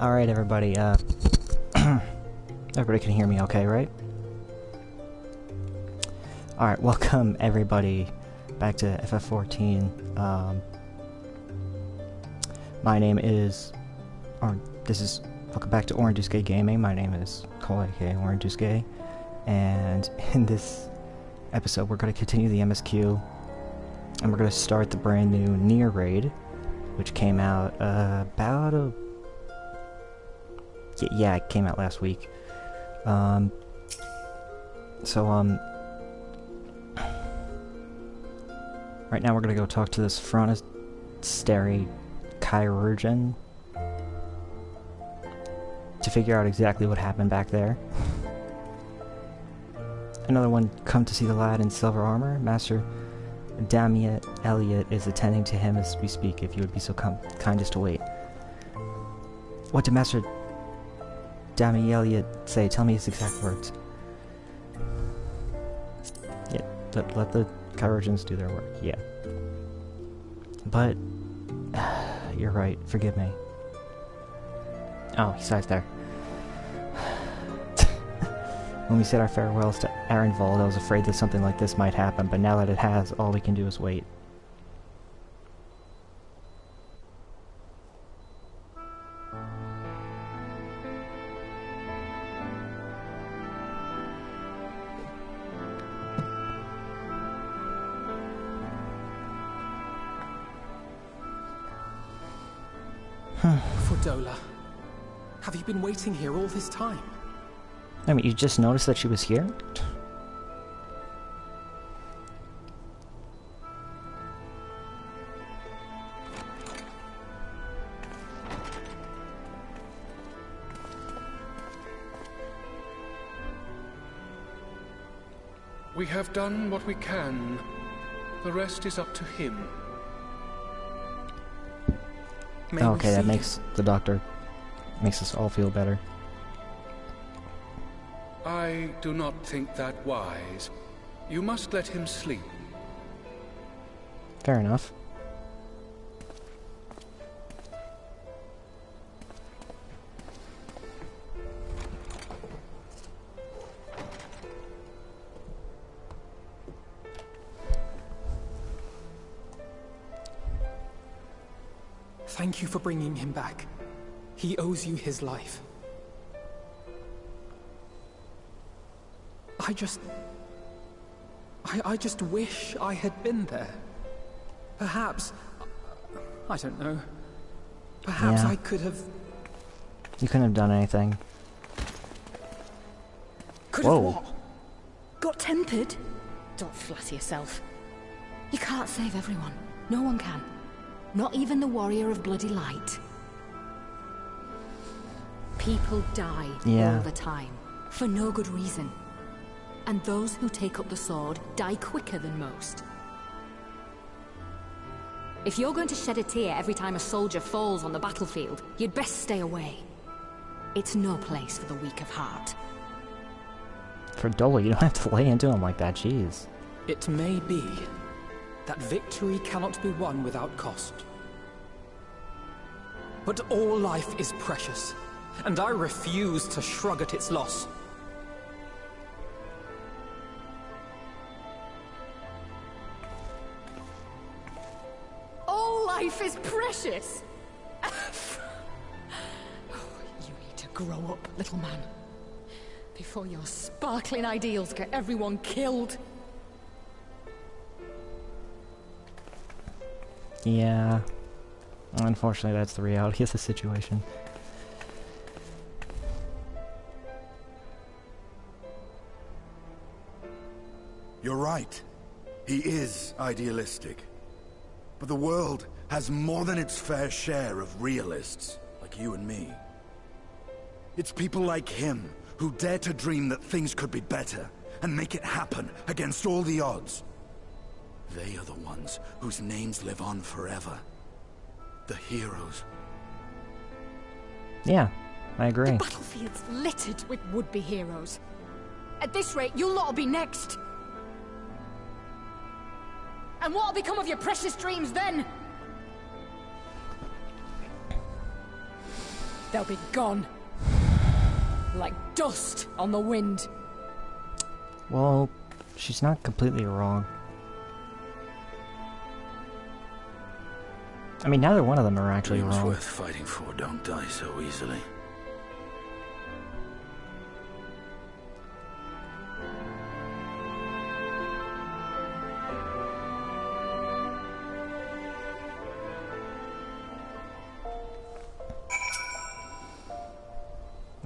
Alright, everybody, everybody can hear me okay, right? Alright, welcome, everybody, back to FF14. My name is... welcome back to Orange Gaming. My name is Cole, aka Orange, and in this episode we're going to continue the MSQ, and we're going to start the brand new Nier raid, which came out, yeah, it came out last week. Right now we're gonna go talk to this Phronostery chirurgeon to figure out exactly what happened back there. Another one, come to see the lad in silver armor. Master Damien Elliot is attending to him as we speak, if you would be so kind as to wait. What did Master Damien Elliot say? Tell me his exact words. Yeah, let the chirurgeons do their work, yeah. But, you're right, forgive me. Oh, he sighs there. When we said our farewells to Arenvald, I was afraid that something like this might happen, but now that it has, all we can do is wait. Fordola, have you been waiting here all this time? I mean, you just noticed that she was here? We have done what we can. The rest is up to him. Okay, that makes the doctor... makes us all feel better. I do not think that wise. You must let him sleep. Fair enough. Thank you for bringing him back. He owes you his life. I just wish I had been there. Perhaps... I don't know. Perhaps I could have... You couldn't have done anything. Could have what? Got tempered? Don't flatter yourself. You can't save everyone. No one can. Not even the warrior of bloody light. People die all the time, for no good reason. And those who take up the sword die quicker than most. If you're going to shed a tear every time a soldier falls on the battlefield, you'd best stay away. It's no place for the weak of heart. Fordola, you don't have to lay into him like that, jeez. It may be that victory cannot be won without cost. But all life is precious, and I refuse to shrug at its loss. All life is precious! You need to grow up, little man. Before your sparkling ideals get everyone killed. Yeah. Unfortunately, that's the reality of the situation. You're right. He is idealistic. But the world has more than its fair share of realists, like you and me. It's people like him who dare to dream that things could be better, and make it happen against all the odds. They are the ones whose names live on forever. The heroes. Yeah, I agree. The battlefield's littered with would-be heroes. At this rate, you'll lot'll be next. And what'll become of your precious dreams then? they'll be gone. Like dust on the wind. Well, she's not completely wrong. I mean, neither one of them are actually Dreams wrong. worth fighting for don't die so easily.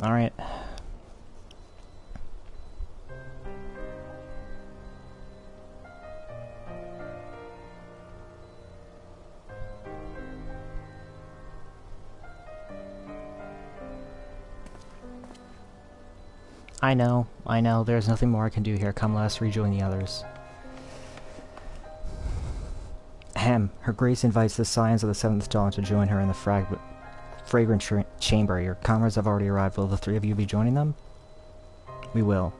Alright. I know, there's nothing more I can do here. Come, let us rejoin the others. Ahem, Her Grace invites the Scions of the Seventh Dawn to join her in the fragrant chamber. Your comrades have already arrived. Will the three of you be joining them? We will.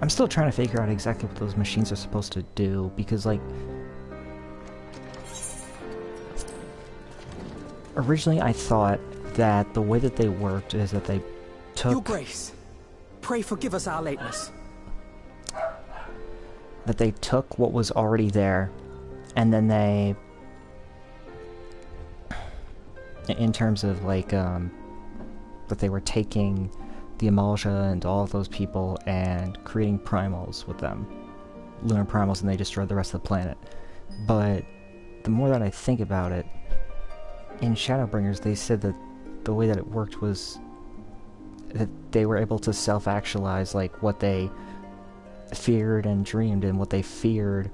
I'm still trying to figure out exactly what those machines are supposed to do, because, like, originally I thought that the way that they worked is that they took... Your Grace, pray forgive us our lateness. That they took what was already there, and then they... in terms of, like, that they were taking the Amalja and all of those people and creating primals with them. Lunar primals, and they destroyed the rest of the planet. But the more that I think about it, in Shadowbringers they said that the way that it worked was that they were able to self-actualize, like, what they feared and dreamed, and what they feared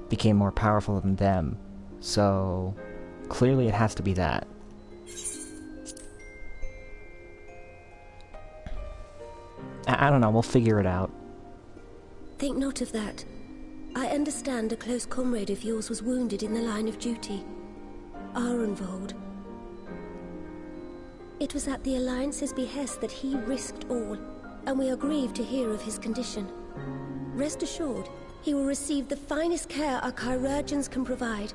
became more powerful than them. So clearly it has to be that. I don't know, we'll figure it out. Think not of that. I understand a close comrade of yours was wounded in the line of duty. Arenvold. It was at the Alliance's behest that he risked all, and we are grieved to hear of his condition. Rest assured, he will receive the finest care our chirurgeons can provide.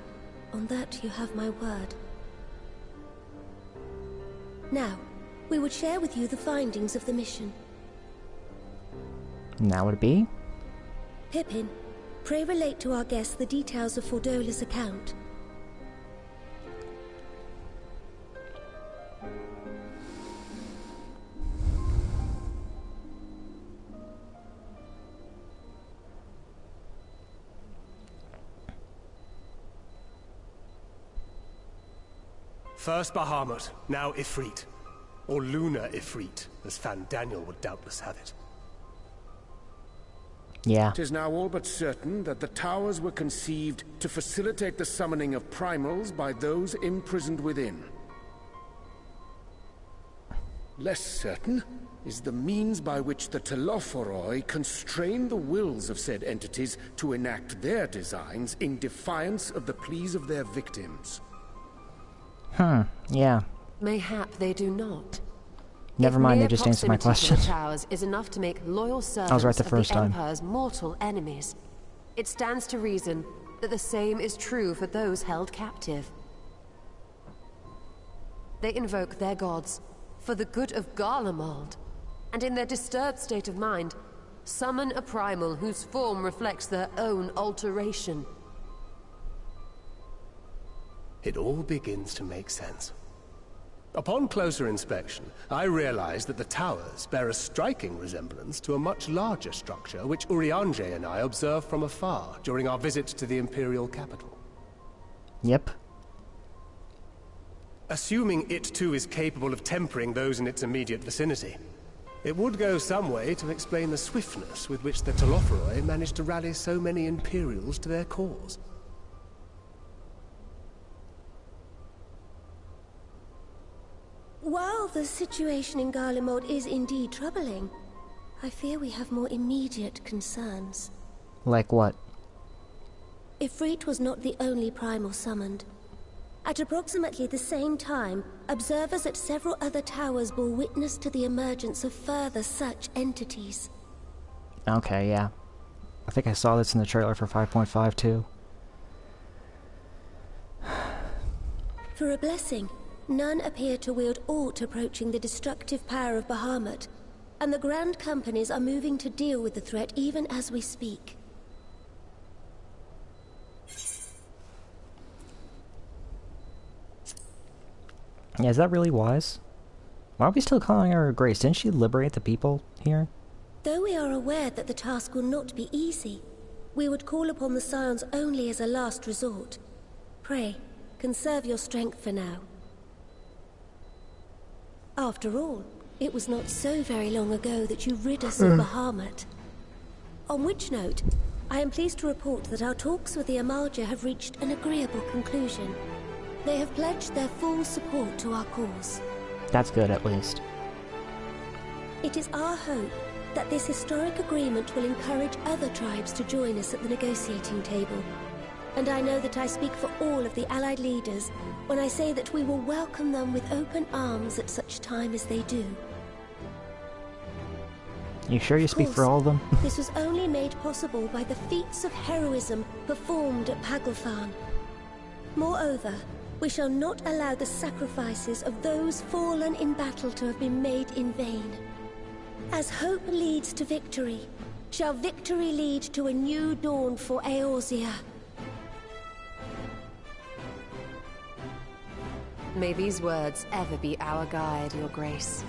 On that you have my word. Now, we would share with you the findings of the mission. Now would it be? Pippin, pray relate to our guests the details of Fordola's account. First Bahamut, now Ifrit. Or Lunar Ifrit, as Fan Daniel would doubtless have it. Yeah. It is now all but certain that the towers were conceived to facilitate the summoning of primals by those imprisoned within. Less certain is the means by which the Telophoroi constrain the wills of said entities to enact their designs in defiance of the pleas of their victims. Yeah. Mayhap they do not. Never mind, they just answered my question. The towers is enough to make loyal servants I was right the first of the time. Empire's mortal enemies. It stands to reason that the same is true for those held captive. They invoke their gods for the good of Garlemald, and in their disturbed state of mind, summon a primal whose form reflects their own alteration. It all begins to make sense. Upon closer inspection, I realized that the towers bear a striking resemblance to a much larger structure which Urianger and I observed from afar during our visit to the Imperial capital. Yep. Assuming it too is capable of tempering those in its immediate vicinity, it would go some way to explain the swiftness with which the Telophoroi managed to rally so many Imperials to their cause. while the situation in Garlemald is indeed troubling, I fear we have more immediate concerns. Like what? Ifrit was not the only primal summoned. At approximately the same time, observers at several other towers bore witness to the emergence of further such entities. Okay, yeah. I think I saw this in the trailer for 5.5 too. For a blessing, none appear to wield aught approaching the destructive power of Bahamut, and the Grand Companies are moving to deal with the threat even as we speak. Yeah, is that really wise? Why are we still calling her Grace? Didn't she liberate the people here? Though we are aware that the task will not be easy, we would call upon the Scions only as a last resort. Pray, conserve your strength for now. After all, it was not so very long ago that you rid us of Bahamut. On which note, I am pleased to report that our talks with the Amalja have reached an agreeable conclusion. They have pledged their full support to our cause. That's good, at least. It is our hope that this historic agreement will encourage other tribes to join us at the negotiating table. And I know that I speak for all of the Allied leaders when I say that we will welcome them with open arms at such time as they do. You sure you speak for all of them? This was only made possible by the feats of heroism performed at Paglfan. Moreover, we shall not allow the sacrifices of those fallen in battle to have been made in vain. As hope leads to victory, shall victory lead to a new dawn for Eorzea. May these words ever be our guide, Your Grace.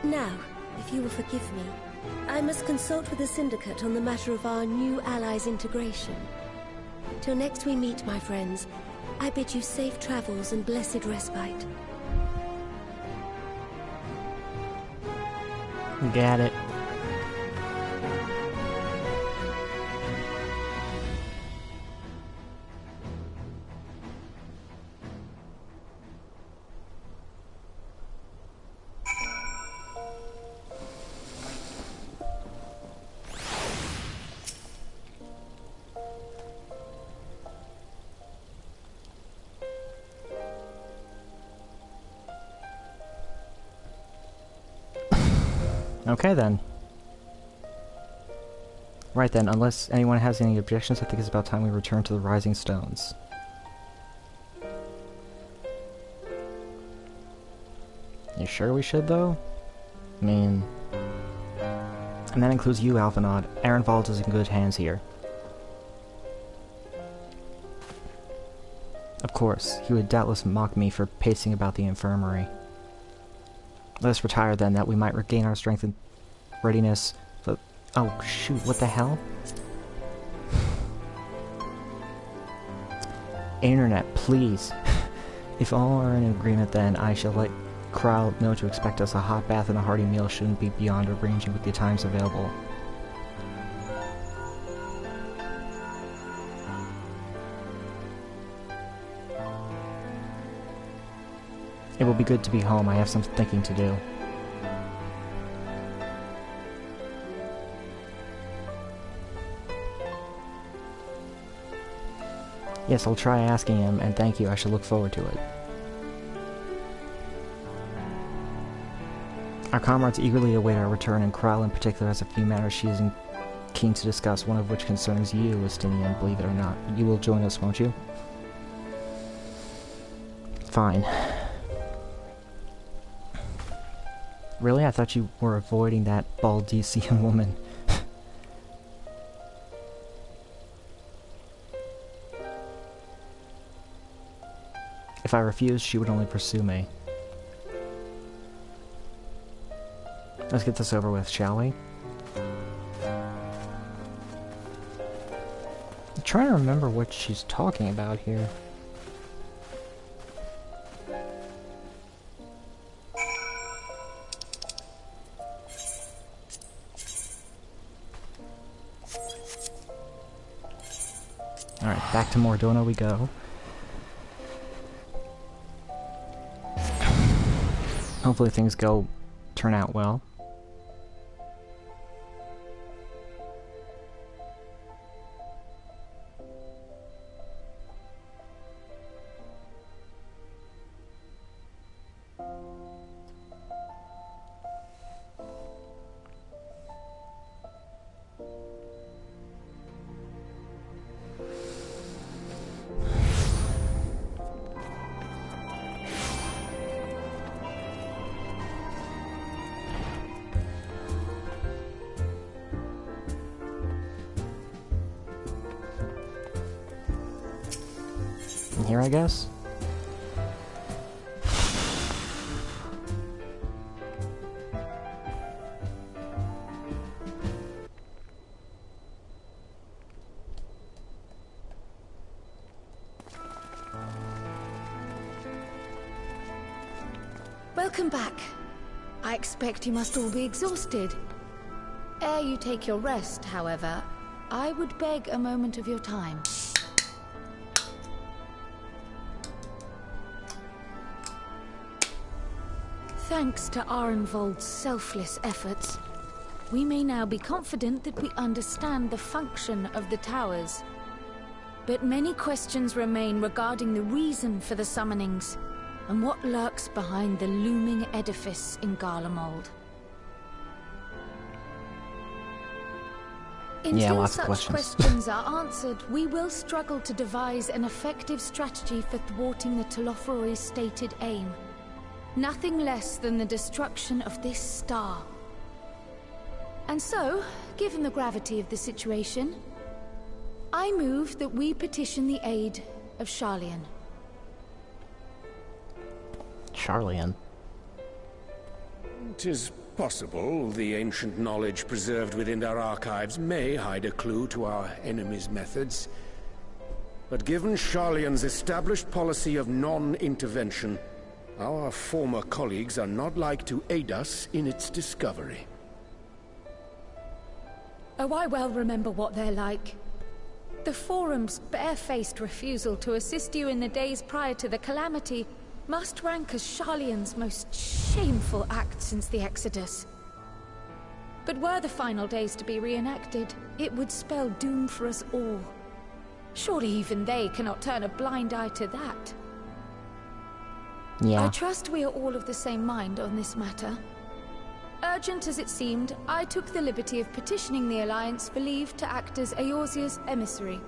Now, if you will forgive me, I must consult with the Syndicate on the matter of our new allies' integration. Till next we meet, my friends, I bid you safe travels and blessed respite. Got it. Okay then. Right then, unless anyone has any objections, I think it's about time we return to the Rising Stones. You sure we should, though? I mean... And that includes you, Alphinaud. Ehrenwald is in good hands here. Of course, he would doubtless mock me for pacing about the infirmary. Let us retire then, that we might regain our strength and readiness. But, oh shoot, what the hell? Internet, please. If all are in agreement, then I shall let Kral know to expect us. A hot bath and a hearty meal shouldn't be beyond arranging with the times available. It will be good to be home. I have some thinking to do. Yes, I'll try asking him, and thank you. I shall look forward to it. Our comrades eagerly await our return, and Kral in particular has a few matters she is keen to discuss, one of which concerns you, Estinian, believe it or not. You will join us, won't you? Fine. Really? I thought you were avoiding that Baldician woman. If I refused, she would only pursue me. Let's get this over with, shall we? I'm trying to remember what she's talking about here. Alright, back to Mordona we go. Hopefully things turn out well. Here, I guess. Welcome back. I expect you must all be exhausted. Ere you take your rest, however, I would beg a moment of your time. Thanks to Arenvold's selfless efforts, we may now be confident that we understand the function of the towers. But many questions remain regarding the reason for the summonings, and what lurks behind the looming edifice in Garlemald. Until such questions are answered, we will struggle to devise an effective strategy for thwarting the Telophoroi's stated aim. Nothing less than the destruction of this star. And so, given the gravity of the situation, I move that we petition the aid of Sharlayan. Sharlayan? 'Tis possible the ancient knowledge preserved within our archives may hide a clue to our enemy's methods. But given Sharlayan's established policy of non-intervention, our former colleagues are not like to aid us in its discovery. Oh, I well remember what they're like. The Forum's barefaced refusal to assist you in the days prior to the calamity must rank as Sharlayan's most shameful act since the Exodus. But were the final days to be reenacted, it would spell doom for us all. Surely even they cannot turn a blind eye to that. Yeah. I trust we are all of the same mind on this matter. Urgent as it seemed, I took the liberty of petitioning the Alliance for leave to act as Eorzea's emissary,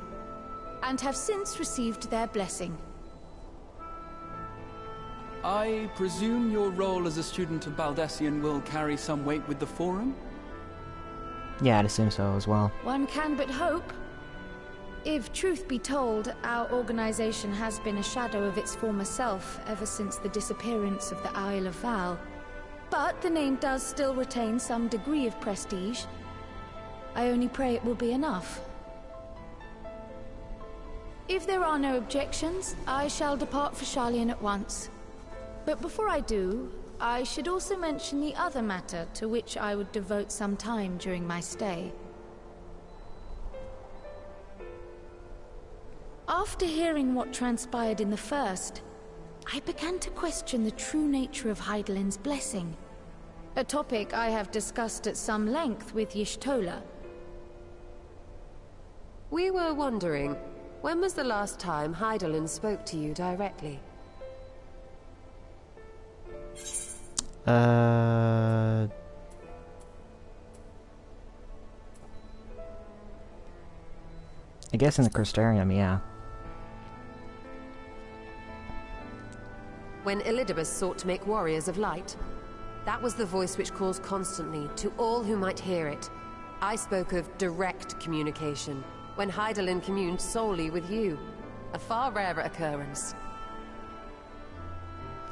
and have since received their blessing. I presume your role as a student of Baldessian will carry some weight with the Forum? Yeah, I'd assume so as well. One can but hope. If truth be told, our organization has been a shadow of its former self ever since the disappearance of the Isle of Val. But the name does still retain some degree of prestige. I only pray it will be enough. If there are no objections, I shall depart for Sharlayan at once. But before I do, I should also mention the other matter to which I would devote some time during my stay. After hearing what transpired in the first, I began to question the true nature of Hydaelyn's blessing, a topic I have discussed at some length with Y'shtola. We were wondering, when was the last time Hydaelyn spoke to you directly? I guess in the Crystarium, yeah. When Elidibus sought to make warriors of light. That was the voice which calls constantly, to all who might hear it. I spoke of direct communication, when Hydaelyn communed solely with you. A far rarer occurrence.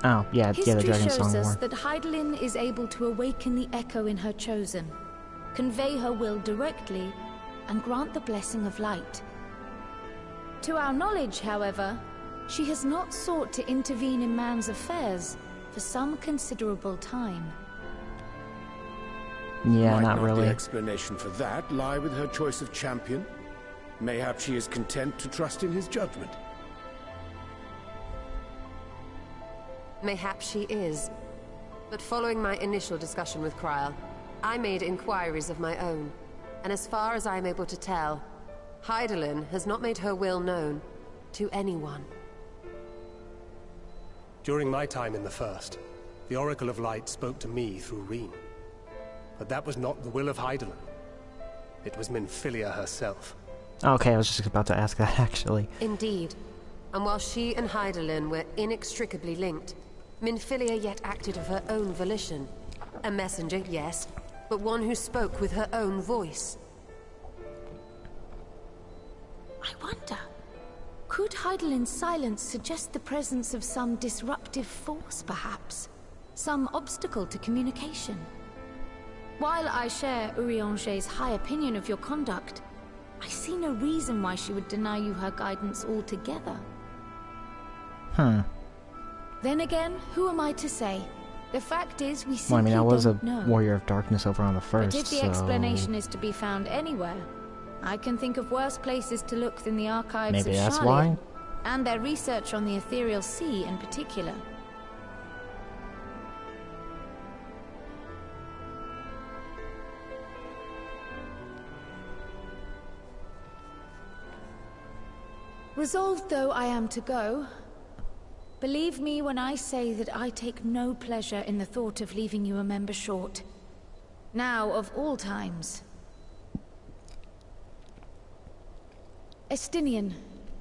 Oh, yeah, the Dragon History Song shows us War. that Hydaelyn is able to awaken the echo in her chosen, convey her will directly, and grant the blessing of light. To our knowledge, however, she has not sought to intervene in man's affairs for some considerable time. Yeah, Might not the really. explanation for that lie with her choice of champion? Mayhap she is content to trust in his judgment. Mayhap she is. But following my initial discussion with Kryl, I made inquiries of my own. And as far as I'm able to tell, Hydaelyn has not made her will known to anyone. During my time in the First, the Oracle of Light spoke to me through Reen. But that was not the will of Hydaelyn. It was Minfilia herself. Okay, I was just about to ask that, actually. Indeed. And while she and Hydaelyn were inextricably linked, Minfilia yet acted of her own volition. A messenger, yes, but one who spoke with her own voice. I wonder, could Hydaelyn's silence suggest the presence of some disruptive force, perhaps? Some obstacle to communication? While I share Urianger's high opinion of your conduct, I see no reason why she would deny you her guidance altogether. Then again, who am I to say? The fact is, we simply I was a don't know. Warrior of Darkness over on the First, But if the explanation is to be found anywhere, I can think of worse places to look than the archives Maybe of that's Sharlayan, why? and their research on the Ethereal Sea in particular. Resolved though I am to go, believe me when I say that I take no pleasure in the thought of leaving you a member short. Now, of all times. Estinian,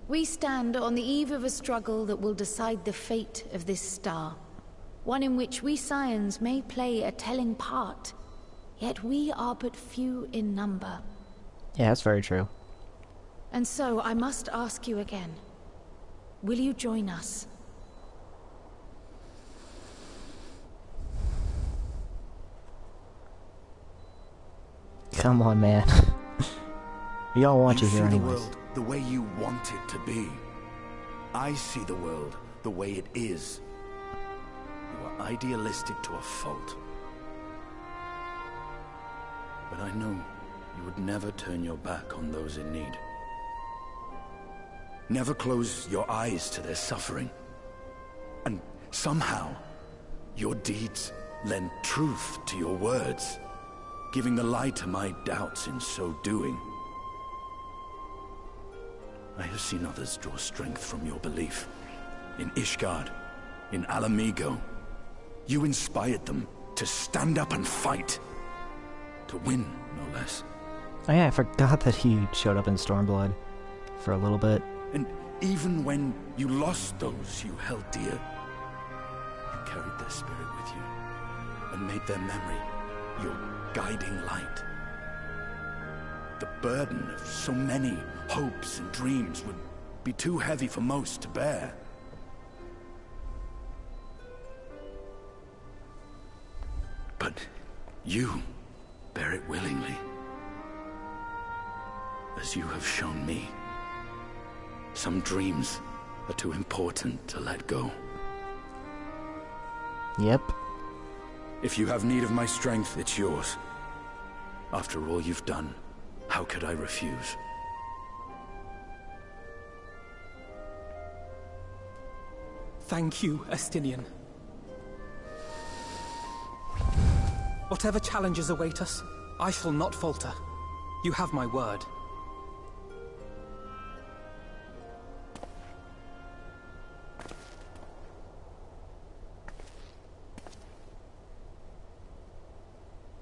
we stand on the eve of a struggle that will decide the fate of this star. One in which we Scions may play a telling part, yet we are but few in number. Yeah, that's very true. And so I must ask you again, will you join us? Come on, man. We all want you here see the anyways. world the way you want it to be. I see the world the way it is. You are idealistic to a fault. But I know you would never turn your back on those in need. Never close your eyes to their suffering. And somehow, your deeds lend truth to your words, giving the lie to my doubts in so doing. I have seen others draw strength from your belief. In Ishgard, in Alamigo. You inspired them to stand up and fight. To win, no less. Oh yeah, I forgot that he showed up in Stormblood for a little bit. And even when you lost those you held dear, you carried their spirit with you and made their memory your guiding light. The burden of so many hopes and dreams would be too heavy for most to bear. But you bear it willingly, as you have shown me. Some dreams are too important to let go. Yep. If you have need of my strength, it's yours. After all you've done, how could I refuse? Thank you, Estinian. Whatever challenges await us, I shall not falter. You have my word.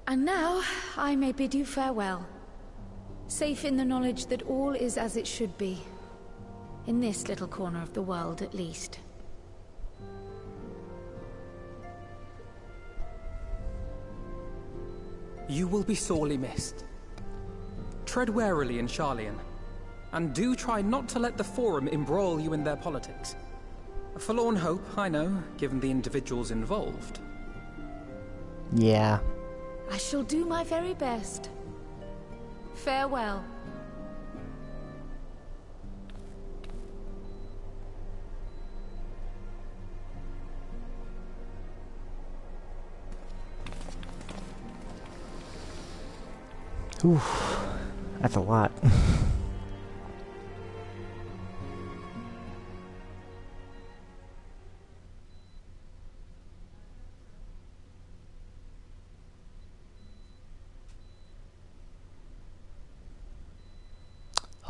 And now, I may bid you farewell. Safe in the knowledge that all is as it should be. In this little corner of the world, at least. You will be sorely missed. Tread warily in Sharlayan, and do try not to let the Forum embroil you in their politics. A forlorn hope, I know, given the individuals involved. Yeah. I shall do my very best. Farewell. Oof. That's a lot.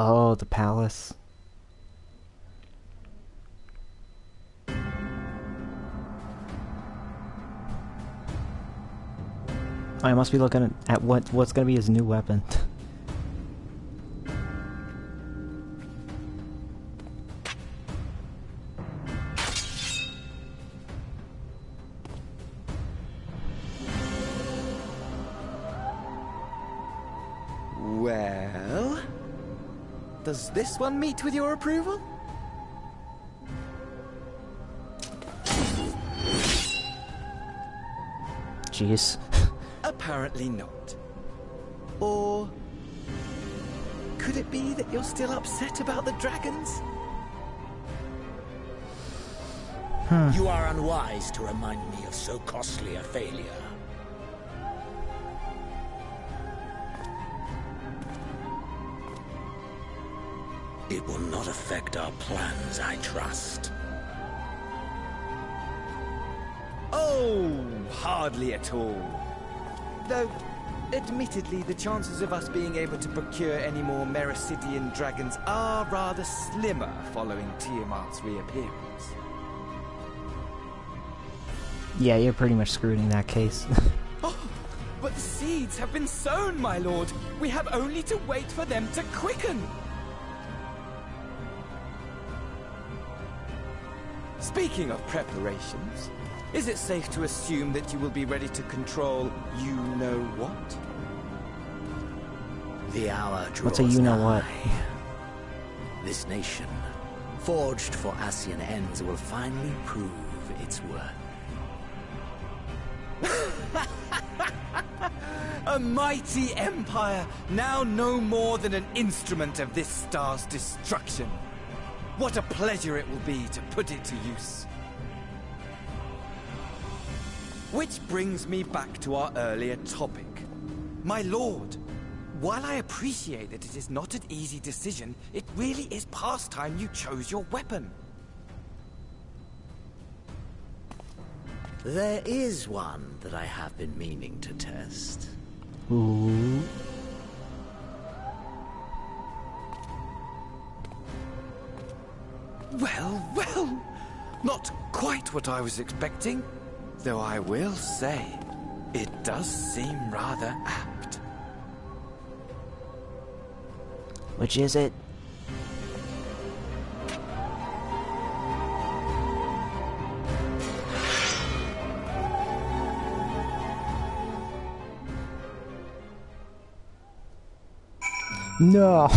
Oh, the palace. I must be looking at what's gonna be his new weapon. Well, does this one meet with your approval? Jeez. Apparently not. Or could it be that you're still upset about the dragons? You are unwise to remind me of so costly a failure. It will not affect our plans, I trust. Oh, hardly at all. Though, admittedly, the chances of us being able to procure any more Mericidian dragons are rather slimmer following Tiamat's reappearance. Yeah, you're pretty much screwed in that case. Oh, but the seeds have been sown, my lord. We have only to wait for them to quicken. Speaking of preparations, is it safe to assume that you will be ready to control you-know-what? The hour draws What's a you-know-what? nigh. This nation, forged for Ascian ends, will finally prove its worth. A mighty empire, now no more than an instrument of this star's destruction. What a pleasure it will be to put it to use. Which brings me back to our earlier topic. My lord, while I appreciate that it is not an easy decision, it really is past time you chose your weapon. There is one that I have been meaning to test. Ooh. Well, well, not quite what I was expecting. Though I will say, it does seem rather apt. Which is it? No!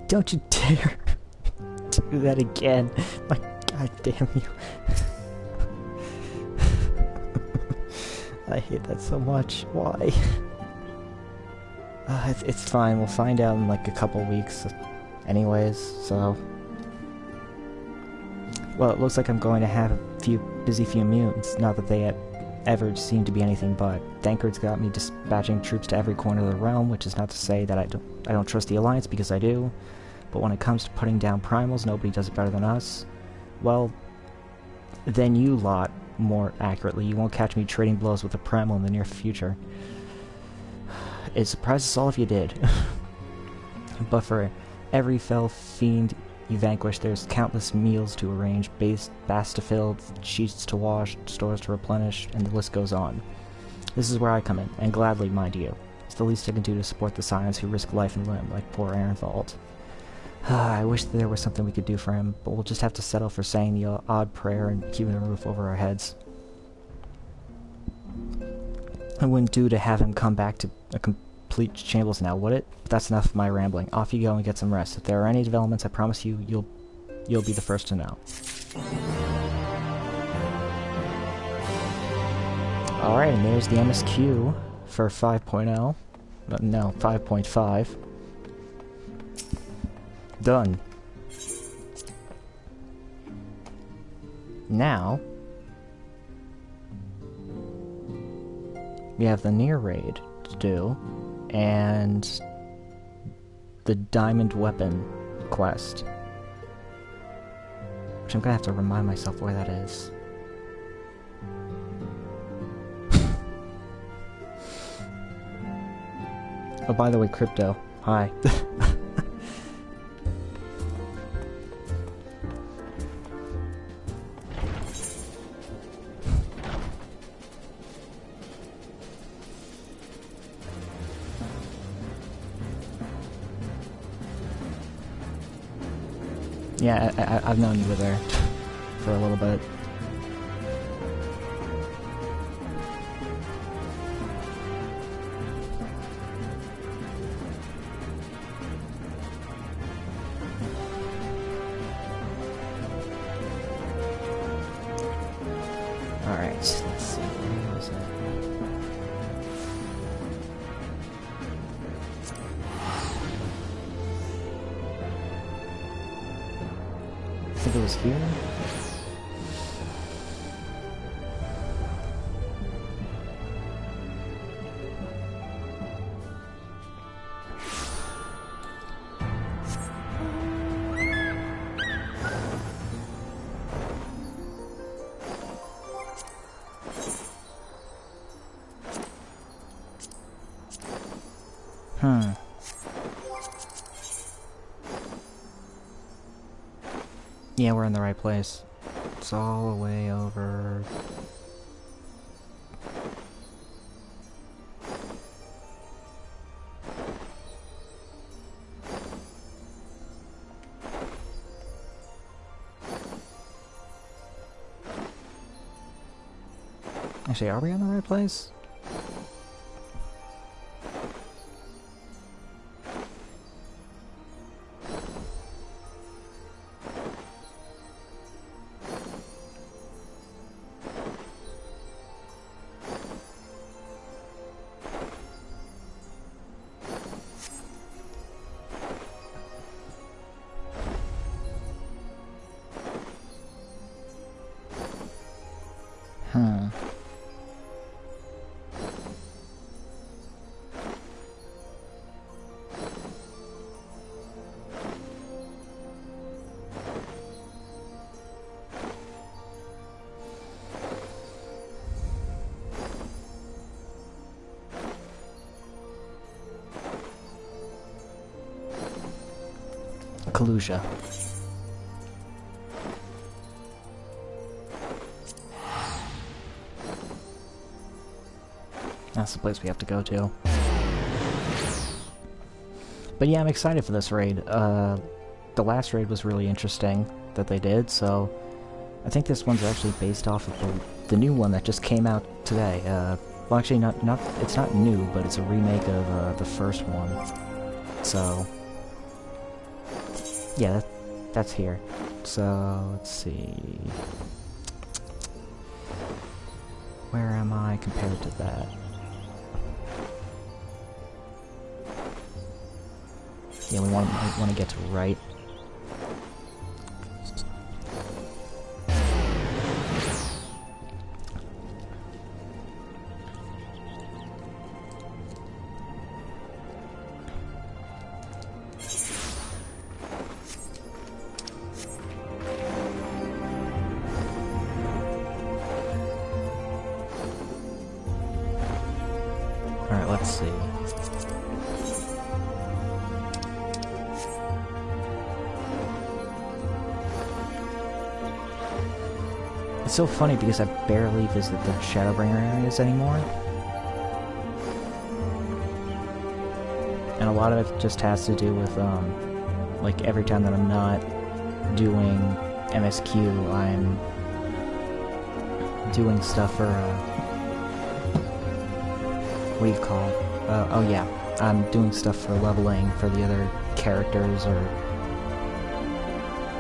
Don't you dare do that again. My god damn you. I hate that so much. Why? It's fine. We'll find out in like a couple weeks anyways, so... Well, it looks like I'm going to have a busy few mutants, not that they ever seem to be anything but. Dankard's got me dispatching troops to every corner of the realm, which is not to say that I don't trust the Alliance, because I do. But when it comes to putting down primals, nobody does it better than us. Well, then you lot, more accurately. You won't catch me trading blows with a primal in the near future. It'd surprise us all if you did. But for every fell fiend you vanquish, there's countless meals to arrange, baths to fill, sheets to wash, stores to replenish, and the list goes on. This is where I come in, and gladly, mind you. It's the least I can do to support the Scions who risk life and limb, like poor Ehrenwald. I wish there was something we could do for him, but we'll just have to settle for saying the odd prayer and keeping a roof over our heads. It wouldn't do to have him come back to a complete shambles now, would it? But that's enough of my rambling. Off you go and get some rest. If there are any developments, I promise you, you'll be the first to know. Alright, and there's the MSQ for 5.0. No, 5.5. Done. Now, we have the near raid to do, and the diamond weapon quest. Which I'm gonna have to remind myself where that is. Oh, by the way, Crypto. Hi. Yeah, I've known you were there for a little bit. Alright, let's see. Where was it? I think it was here. Yeah, we're in the right place. It's all the way over. Actually, are we in the right place? Kalusha. That's the place we have to go to. But yeah, I'm excited for this raid. The last raid was really interesting that they did, so I think this one's actually based off of the new one that just came out today. Well, actually, it's not new, but it's a remake of the first one. So yeah, that's here. So let's see. Where am I compared to that? Yeah, we want to get to right. Alright, let's see. It's so funny because I barely visit the Shadowbringer areas anymore. And a lot of it just has to do with, like, every time that I'm not doing MSQ, I'm doing stuff for, what do you call it? Oh yeah, I'm doing stuff for leveling for the other characters, or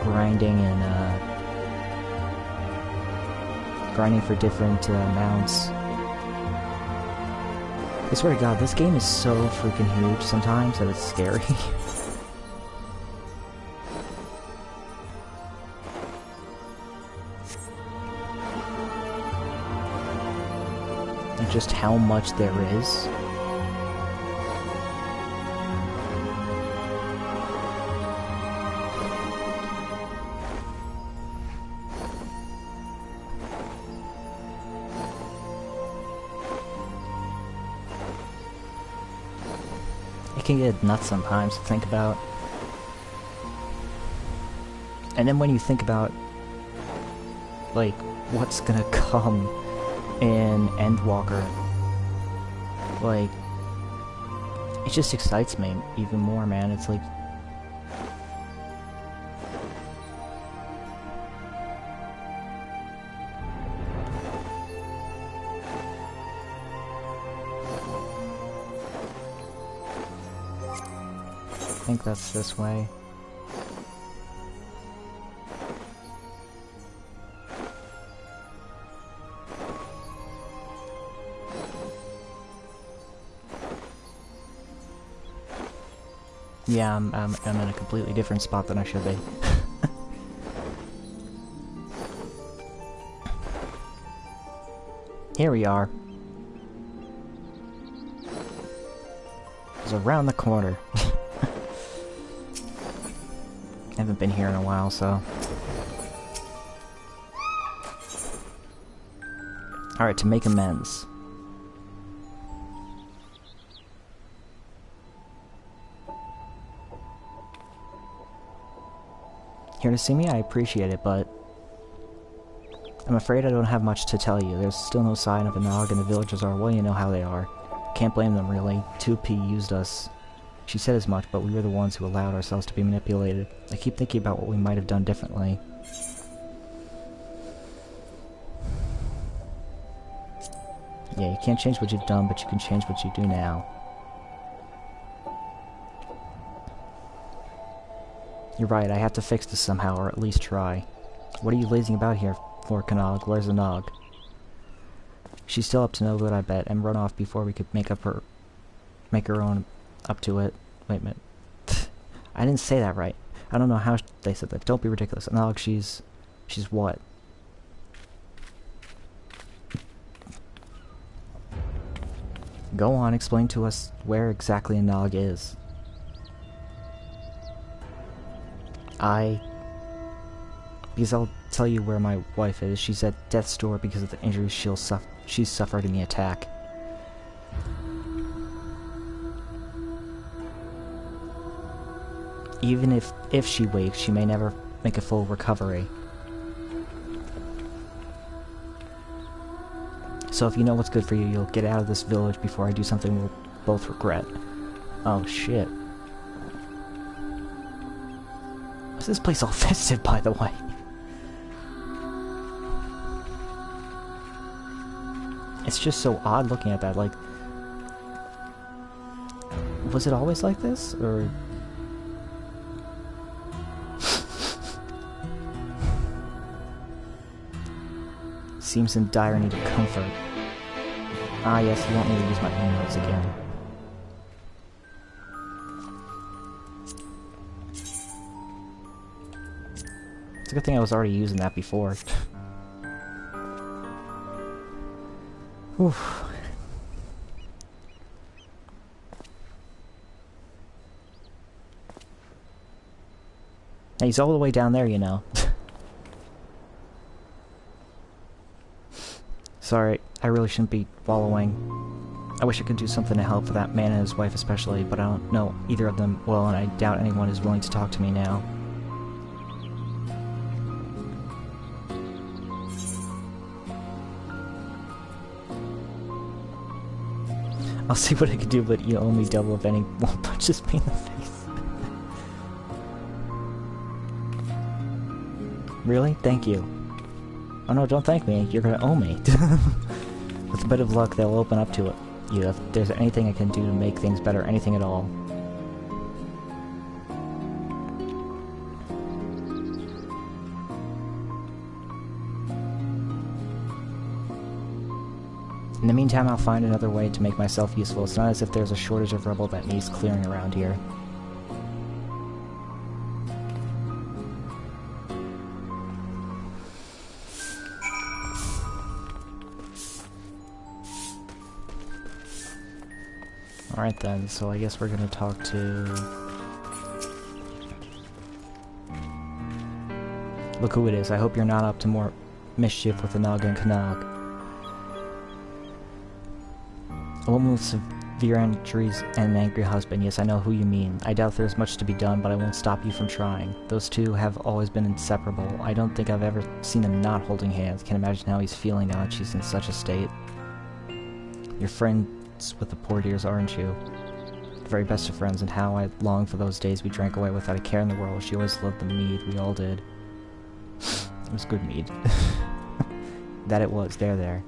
grinding and, grinding for different mounts. I swear to God, this game is so freaking huge sometimes that it's scary. And just how much there is. It can get nuts sometimes to think about. And then when you think about, like, what's gonna come in Endwalker, like, it just excites me even more, man. It's like... I think that's this way. Yeah, I'm in a completely different spot than I should be. Here we are. It's around the corner. Haven't been here in a while, so... Alright, to make amends. Here to see me? I appreciate it, but... I'm afraid I don't have much to tell you. There's still no sign of a Nog, and the villagers are, well, you know how they are. Can't blame them, really. 2P used us. She said as much, but we were the ones who allowed ourselves to be manipulated. I keep thinking about what we might have done differently. Yeah, you can't change what you've done, but you can change what you do now. You're right, I have to fix this somehow, or at least try. What are you lazing about here for, Kanog? Where's the Nog? She's still up to no good, I bet, and run off before we could make her own up to it. Wait a minute. I didn't say that right. I don't know how they said that. Don't be ridiculous. Nog, she's what? Go on, explain to us where exactly a Nog is. Because I'll tell you where my wife is. She's at death's door because of the injuries she's suffered in the attack. Even if she wakes, she may never make a full recovery. So if you know what's good for you, you'll get out of this village before I do something we'll both regret. Oh shit. What's this place all festive, by the way? It's just so odd looking at that, like... Was it always like this, or... Seems in dire need of comfort. Ah yes, you want me to use my own notes again. It's a good thing I was already using that before. Oof. Hey, he's all the way down there, you know. Sorry, I really shouldn't be wallowing. I wish I could do something to help for that man and his wife especially, but I don't know either of them well, and I doubt anyone is willing to talk to me now. I'll see what I can do, but you owe me double if anyone punches me in the face. Really? Thank you. Oh no, don't thank me. You're gonna owe me. With a bit of luck, they'll open up to it. You, if there's anything I can do to make things better, anything at all. In the meantime, I'll find another way to make myself useful. It's not as if there's a shortage of rubble that needs clearing around here. Alright then, so I guess we're gonna talk to... Look who it is. I hope you're not up to more mischief with the Nog and Kanog. severe injuries and an angry husband. Yes, I know who you mean. I doubt there's much to be done, but I won't stop you from trying. Those two have always been inseparable. I don't think I've ever seen them not holding hands. Can't imagine how he's feeling now that she's in such a state. You're friends with the poor dears, aren't you? The very best of friends, and how I long for those days we drank away without a care in the world. She always loved the mead, we all did. It was good mead. That it was. There.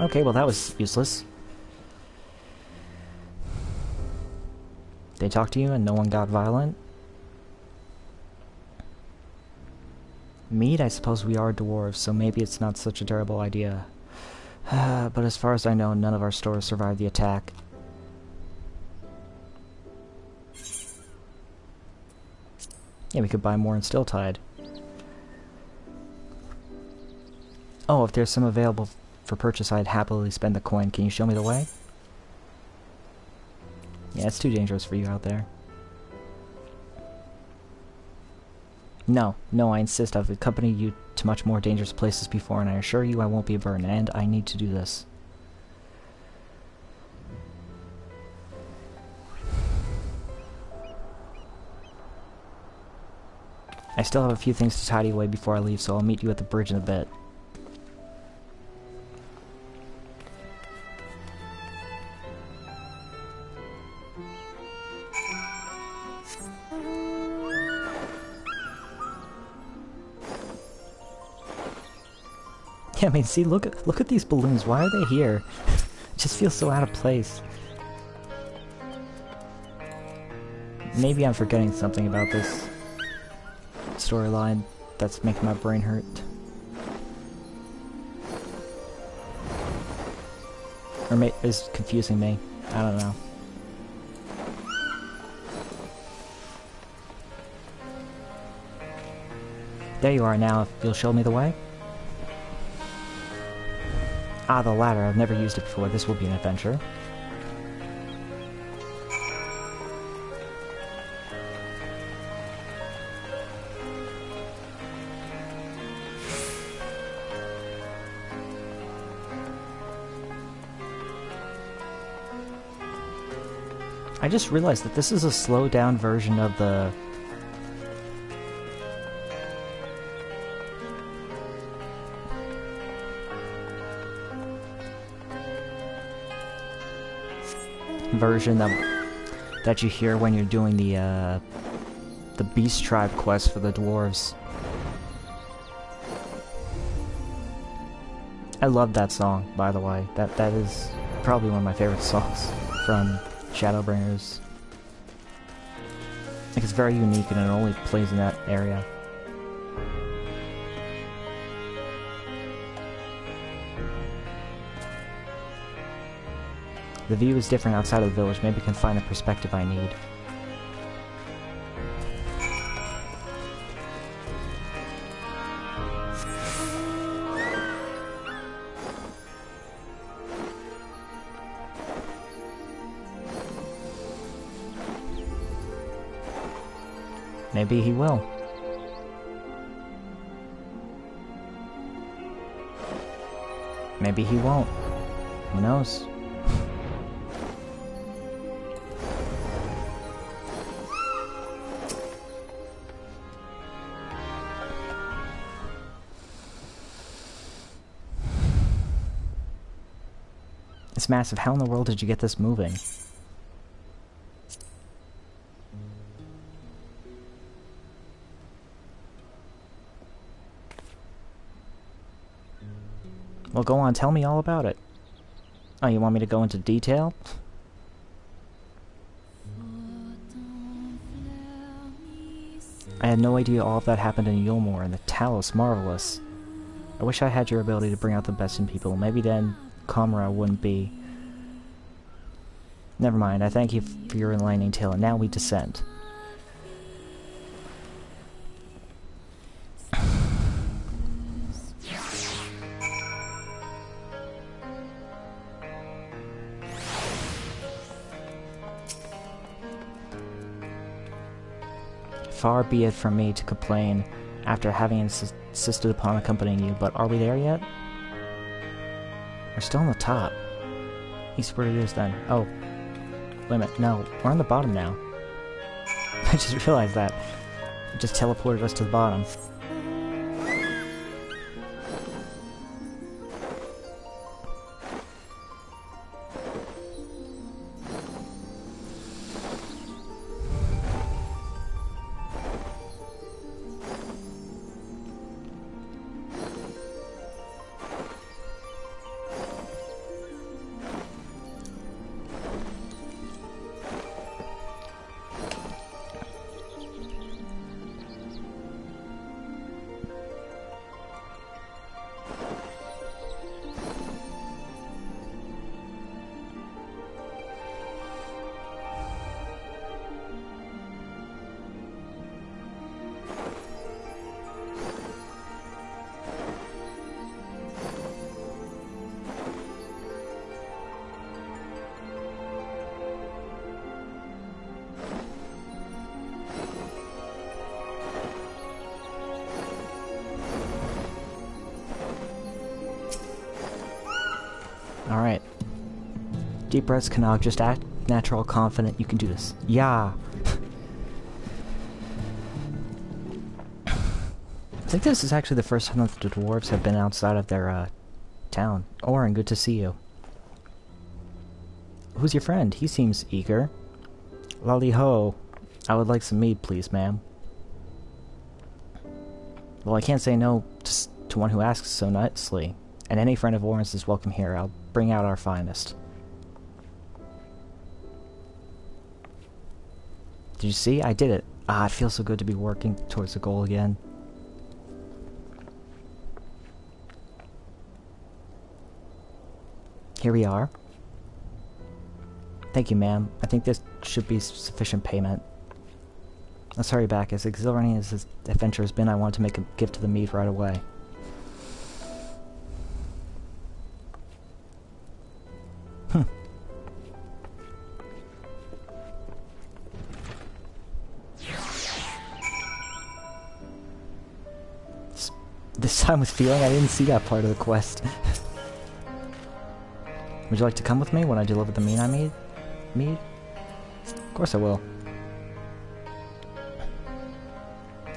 Okay, well that was useless. They talked to you and no one got violent? Mead, I suppose we are dwarves, so maybe it's not such a terrible idea. But as far as I know, none of our stores survived the attack. Yeah, we could buy more in Stilltide. Oh, if there's some available for purchase, I'd happily spend the coin. Can you show me the way? Yeah, it's too dangerous for you out there. No, I insist. I've accompanied you to much more dangerous places before, and I assure you I won't be a burden, and I need to do this. I still have a few things to tidy away before I leave, so I'll meet you at the bridge in a bit. Yeah, I mean, see, look at these balloons. Why are they here? It just feels so out of place. Maybe I'm forgetting something about this storyline that's making my brain hurt. Or is confusing me. I don't know. There you are now, if you'll show me the way. Ah, the ladder. I've never used it before. This will be an adventure. I just realized that this is a slowed down version of the version that you hear when you're doing the Beast Tribe quest for the dwarves. I love that song, by the way. That is probably one of my favorite songs from Shadowbringers. Like, it's very unique and it only plays in that area. The view is different outside of the village. Maybe I can find the perspective I need. Maybe he will. Maybe he won't. Who knows? It's massive. How in the world did you get this moving? Well, go on, tell me all about it. Oh, you want me to go into detail? I had no idea all of that happened in Yulmore, and the Talus, marvelous. I wish I had your ability to bring out the best in people. Maybe then Comra wouldn't be. Never mind, I thank you for your enlightening tale, and now we descend. Far be it from me to complain after having insisted upon accompanying you, but are we there yet? We're still on the top. East where it is then. Oh. Wait a minute. No, we're on the bottom now. I just realized that. It just teleported us to the bottom. Alright. Deep breaths, Canog. Just act natural, confident. You can do this. Yeah. I think this is actually the first time that the dwarves have been outside of their, town. Orin, good to see you. Who's your friend? He seems eager. Lolly ho. I would like some mead, please, ma'am. Well, I can't say no to one who asks so nicely. And any friend of Orin's is welcome here. I'll bring out our finest. Did you see? I did it. Ah, it feels so good to be working towards the goal again. Here we are. Thank you, ma'am. I think this should be sufficient payment. Let's hurry back. As exhilarating as this adventure has been, I wanted to make a gift to the mead right away. This time with feeling, I didn't see that part of the quest. Would you like to come with me when I deliver the mead I made? Mead? Of course I will.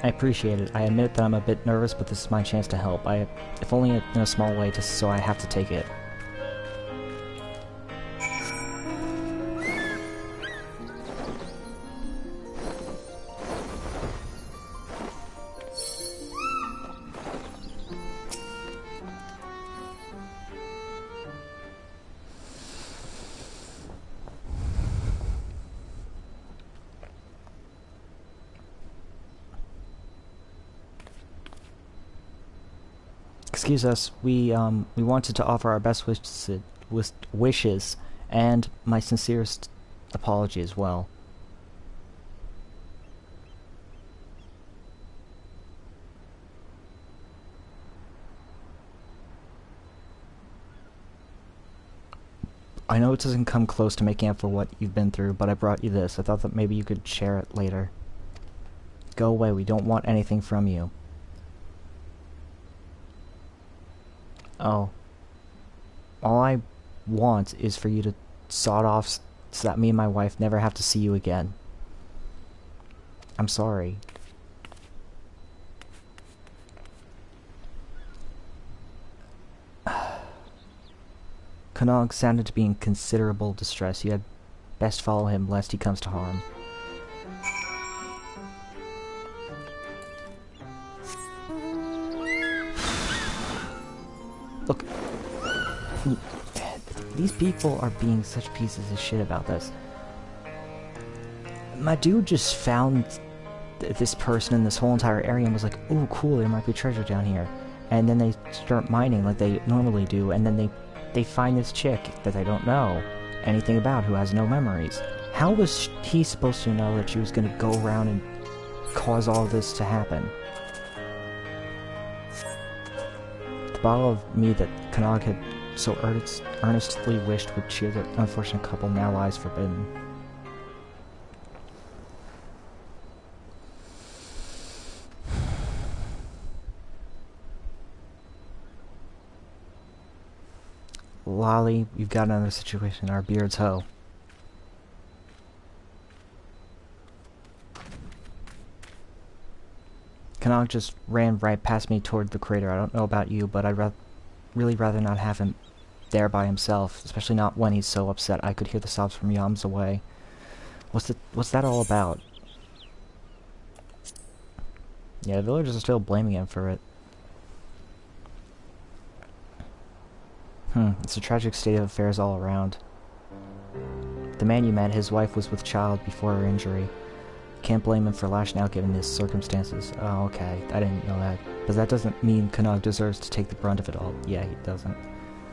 I appreciate it. I admit that I'm a bit nervous, but this is my chance to help. If only in a small way, so I have to take it. Excuse us, we wanted to offer our best wishes and my sincerest apology as well. I know it doesn't come close to making up for what you've been through, but I brought you this. I thought that maybe you could share it later. Go away, we don't want anything from you. Oh. All I want is for you to sod off so that me and my wife never have to see you again. I'm sorry. Canog sounded to be in considerable distress. You had best follow him lest he comes to harm. Look, these people are being such pieces of shit about this. My dude just found this person in this whole entire area and was like, "Ooh, cool, there might be treasure down here." And then they start mining like they normally do, and then they find this chick that they don't know anything about, who has no memories. How was he supposed to know that she was going to go around and cause all this to happen? The bottle of mead that Canog had so earnestly wished would cheer the unfortunate couple now lies forbidden. Lolly, we've got another situation. Our beards hoe. Kanok just ran right past me toward the crater. I don't know about you, but I'd really rather not have him there by himself, especially not when he's so upset. I could hear the sobs from yams away. What's that all about? Yeah, the villagers are still blaming him for it. It's a tragic state of affairs all around. The man you met, his wife was with child before her injury. Can't blame him for lashing out given his circumstances. Oh, okay. I didn't know that. But that doesn't mean Kanok deserves to take the brunt of it all. Yeah, he doesn't.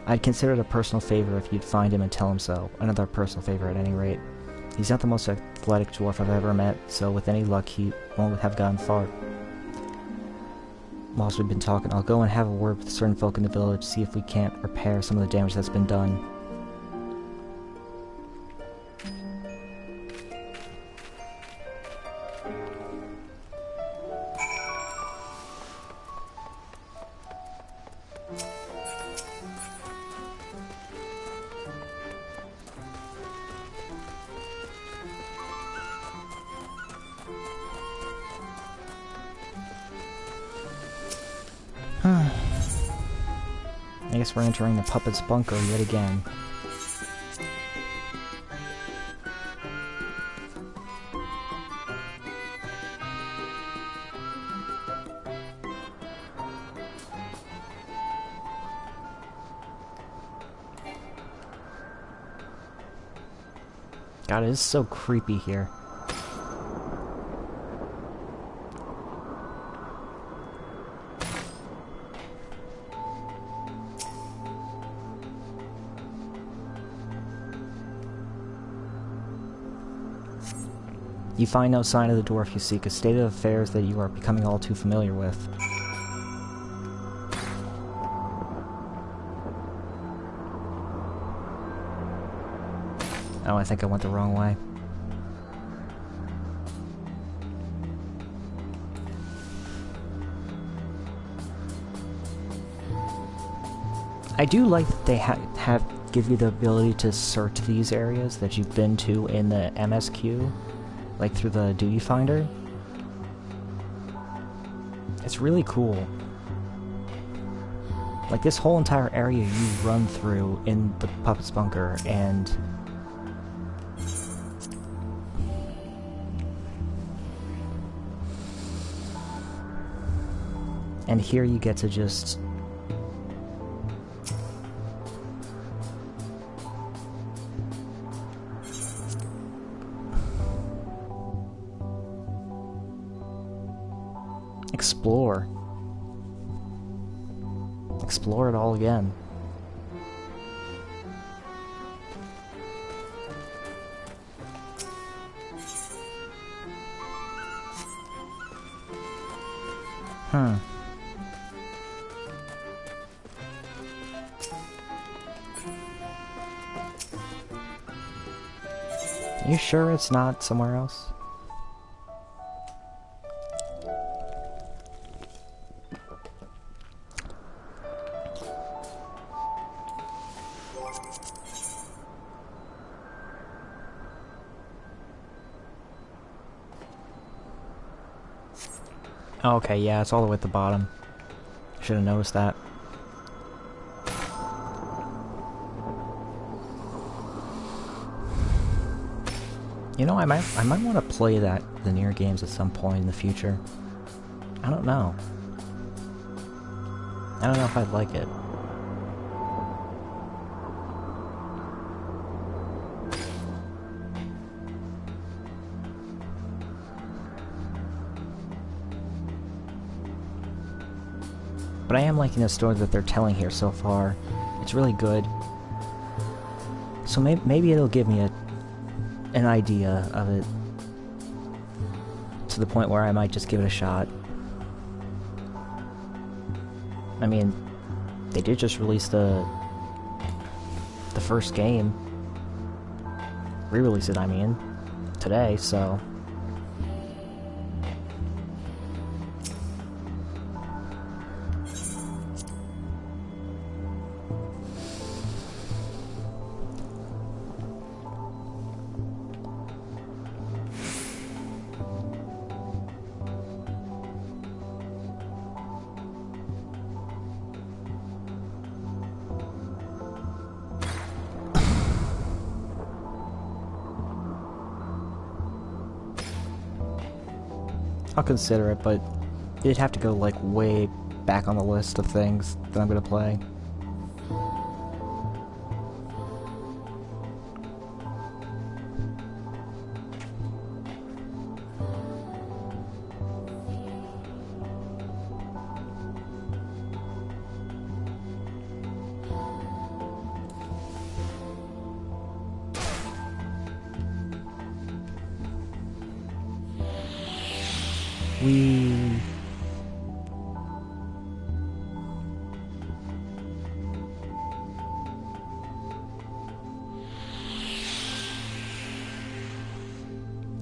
I'd consider it a personal favor if you'd find him and tell him so. Another personal favor at any rate. He's not the most athletic dwarf I've ever met, so with any luck he won't have gotten far. Whilst we've been talking, I'll go and have a word with certain folk in the village, see if we can't repair some of the damage that's been done. I guess we're entering the puppet's bunker yet again. God, it is so creepy here. You find no sign of the dwarf you seek, a state of affairs that you are becoming all too familiar with. Oh, I think I went the wrong way. I do like that they give you the ability to search these areas that you've been to in the MSQ. Like through the duty finder. It's really cool. Like this whole entire area you run through in the puppet's bunker, and here you get to just explore it all again. You sure it's not somewhere else? Okay, yeah, it's all the way at the bottom. Should have noticed that. You know, I might want to play the Nier games at some point in the future. I don't know. I don't know if I'd like it. But I am liking the story that they're telling here so far. It's really good. So maybe it'll give me an idea of it to the point where I might just give it a shot. I mean, they did just release the first game. Re-release it, I mean, today, so... I'll consider it, but it'd have to go, like, way back on the list of things that I'm gonna play.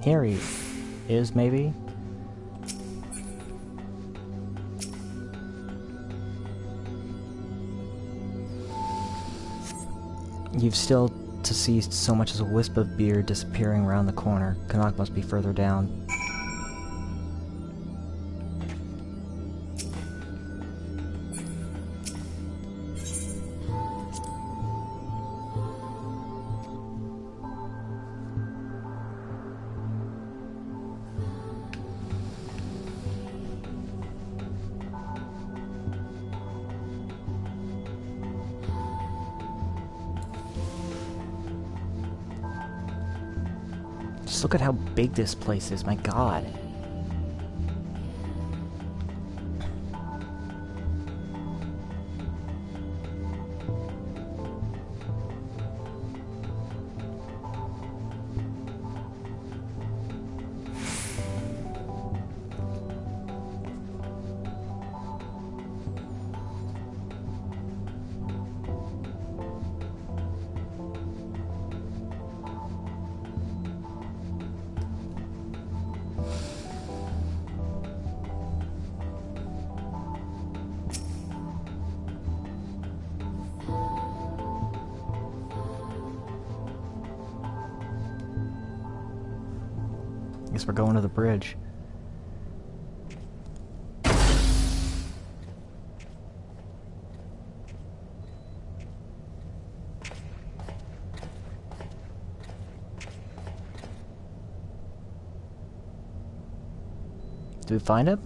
Here he is, maybe? You've still to see so much as a wisp of beard disappearing around the corner. Canuck must be further down. Just look at how big this place is, my god. Guess we're going to the bridge. Did we find him?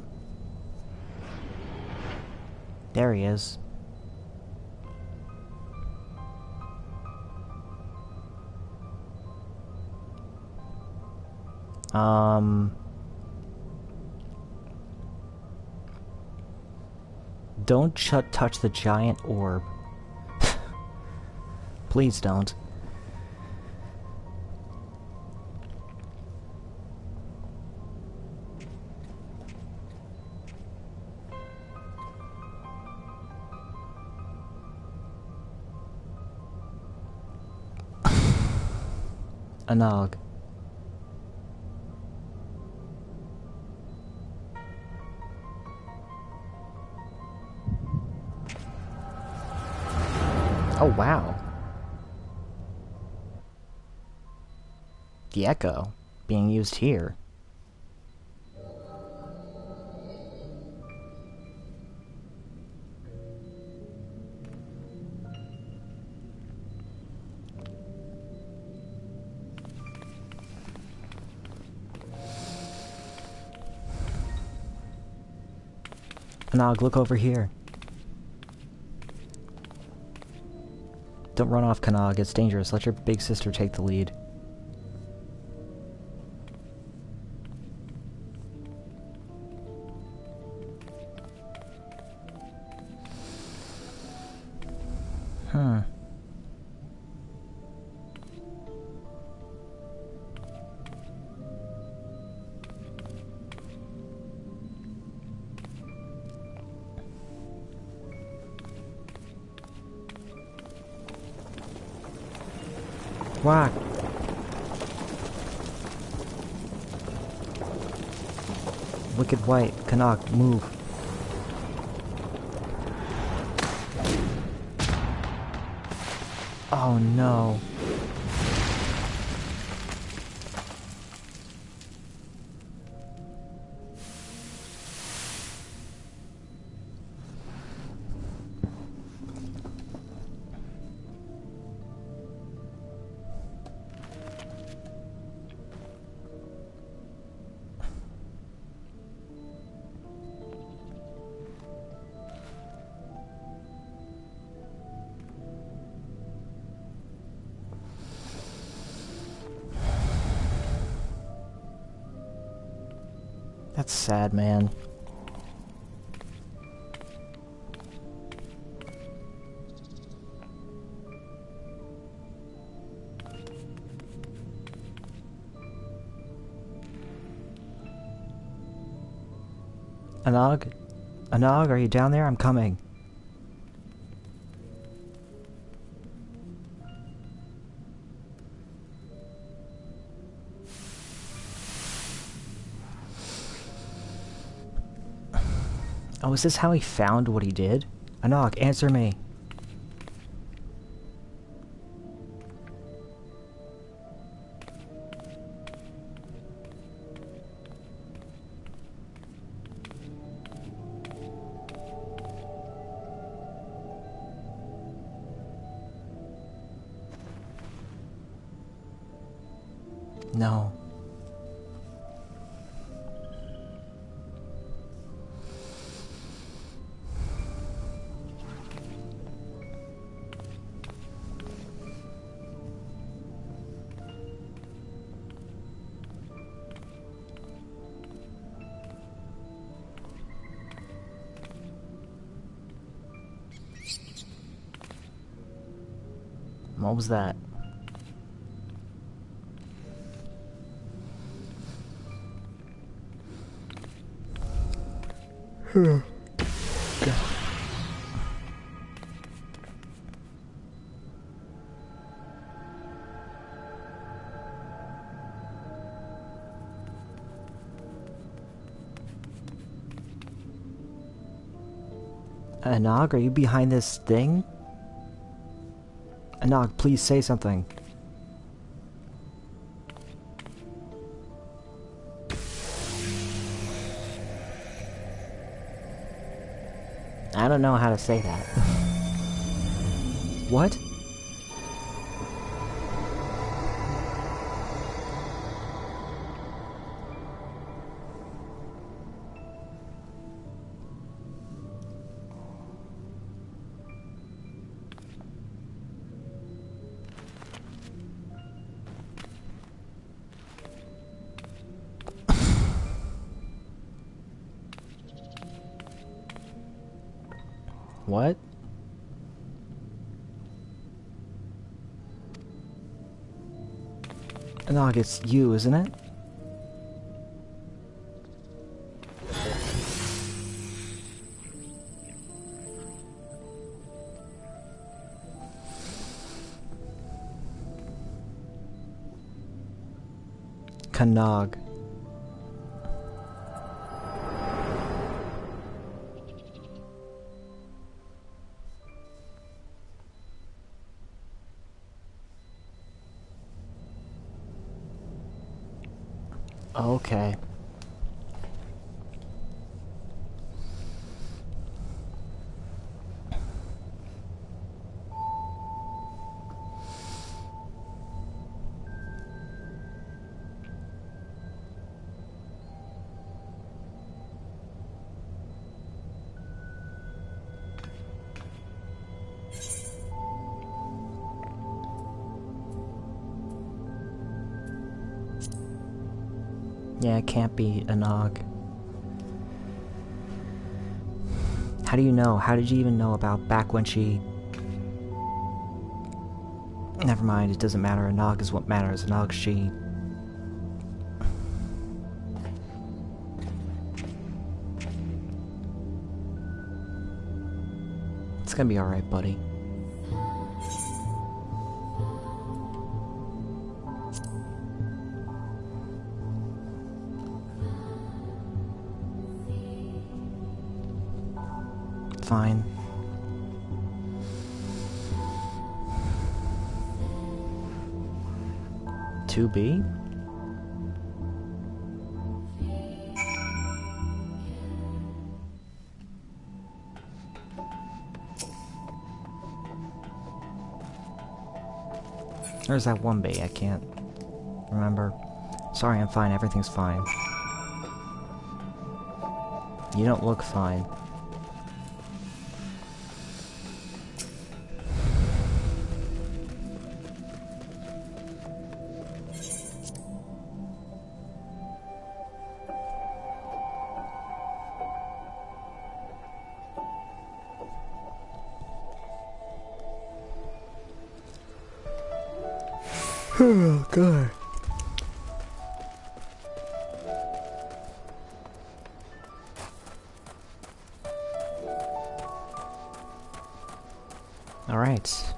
There he is. Don't touch the giant orb. Please don't. Anog. Oh, wow. The echo being used here. Nog, look over here. Don't run off, Canog. It's dangerous. Let your big sister take the lead. Whack. Wicked White, Canuck, move. Oh no. That's sad, man. Anog? Anog, are you down there? I'm coming. Oh, is this how he found what he did? Anog, answer me. No. What was that? Anog, are you behind this thing? Anog, please say something. I don't know how to say that. What? What? Anog, it's you, isn't it? Kanog. Okay. Yeah, it can't be Anog. How do you know? How did you even know about back when she... Never mind, it doesn't matter. Anog is what matters. Anog, she... It's gonna be alright, buddy. Fine. To be? There's that one bait, I can't remember. Sorry, I'm fine, everything's fine. You don't look fine. Oh, God. Alright,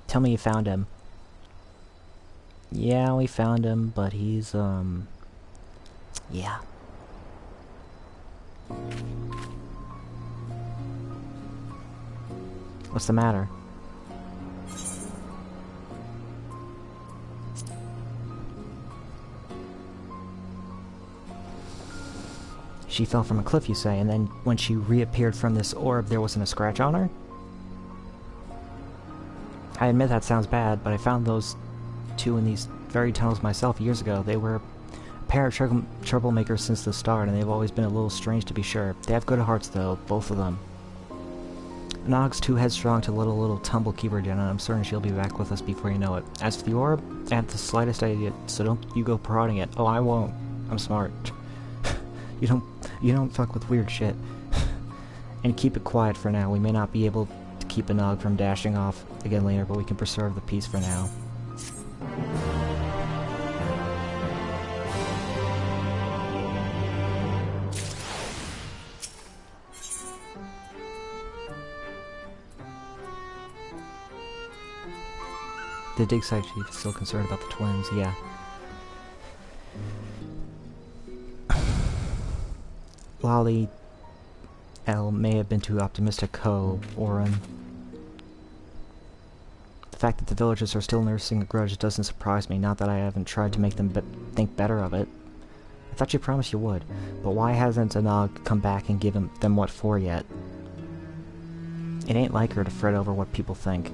tell me you found him. Yeah, we found him, but he's, yeah. What's the matter? She fell from a cliff, you say, and then when she reappeared from this orb, there wasn't a scratch on her? I admit that sounds bad, but I found those two in these very tunnels myself years ago. They were a pair of troublemakers since the start, and they've always been a little strange to be sure. They have good hearts, though, both of them. Nog's too headstrong to let a little tumble keep her down, and I'm certain she'll be back with us before you know it. As for the orb, I have the slightest idea, so don't you go prodding it. Oh, I won't. I'm smart. You don't fuck with weird shit. And keep it quiet for now. We may not be able to keep a Nog from dashing off again later, but we can preserve the peace for now. The dig site chief is still concerned about the twins, yeah. Lolly L may have been too optimistic, Oren. The fact that the villagers are still nursing a grudge doesn't surprise me, not that I haven't tried to make them think better of it. I thought you promised you would, but why hasn't a Nog come back and given them what for yet? It ain't like her to fret over what people think.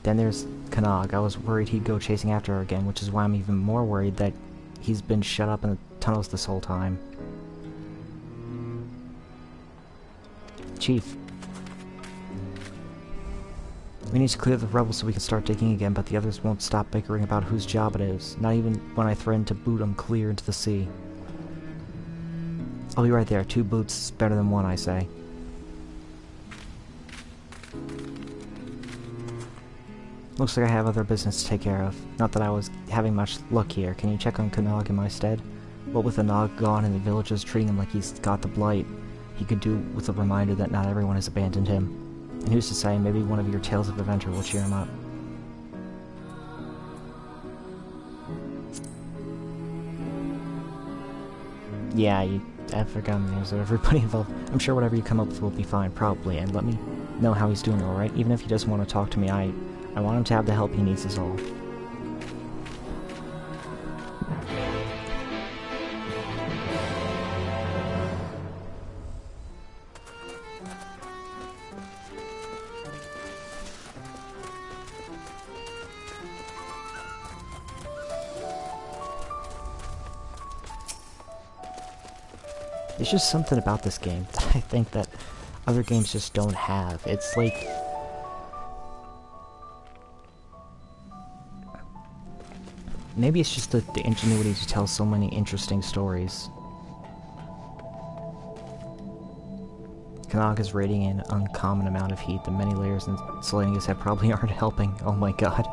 Then there's Kanog. I was worried he'd go chasing after her again, which is why I'm even more worried that he's been shut up in the tunnels this whole time. Chief. We need to clear the rebels so we can start digging again, but the others won't stop bickering about whose job it is, not even when I threaten to boot them clear into the sea. I'll be right there. 2 boots is better than 1, I say. Looks like I have other business to take care of. Not that I was having much luck here. Can you check on Kanog in my stead? What with the Nog gone and the villagers treating him like he's got the blight, he could do with a reminder that not everyone has abandoned him. And who's to say, maybe one of your tales of adventure will cheer him up. Yeah, I've forgotten the names of everybody involved. I'm sure whatever you come up with will be fine, probably, and let me know how he's doing, alright? Even if he doesn't want to talk to me, I want him to have the help he needs is all. There's just something about this game that I think that other games just don't have. It's like... maybe it's just the ingenuity to tell so many interesting stories. Kanog is radiating an uncommon amount of heat. The many layers insulating his head probably aren't helping. Oh my god.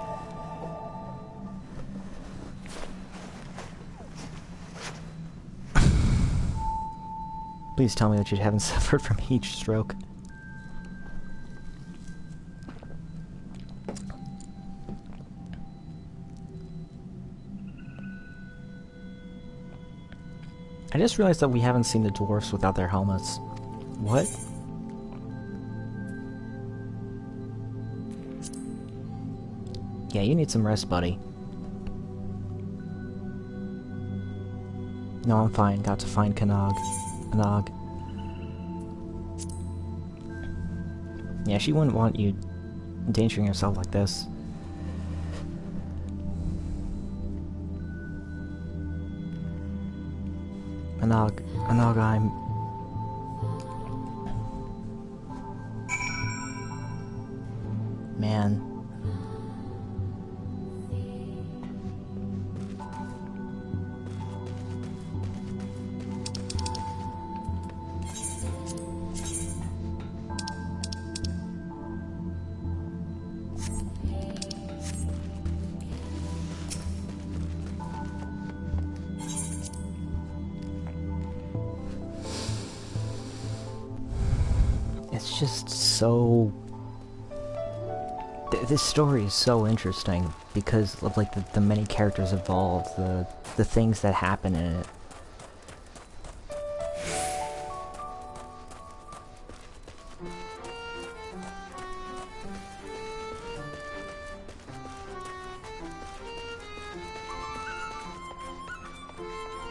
Please tell me that you haven't suffered from heat stroke. I just realized that we haven't seen the dwarfs without their helmets. What? Yeah, you need some rest, buddy. No, I'm fine. Got to find Kanog. Kanog. Yeah, she wouldn't want you endangering yourself like this. Kanog, I'm... man. is just so... This story is so interesting because of like the many characters involved, the things that happen in it.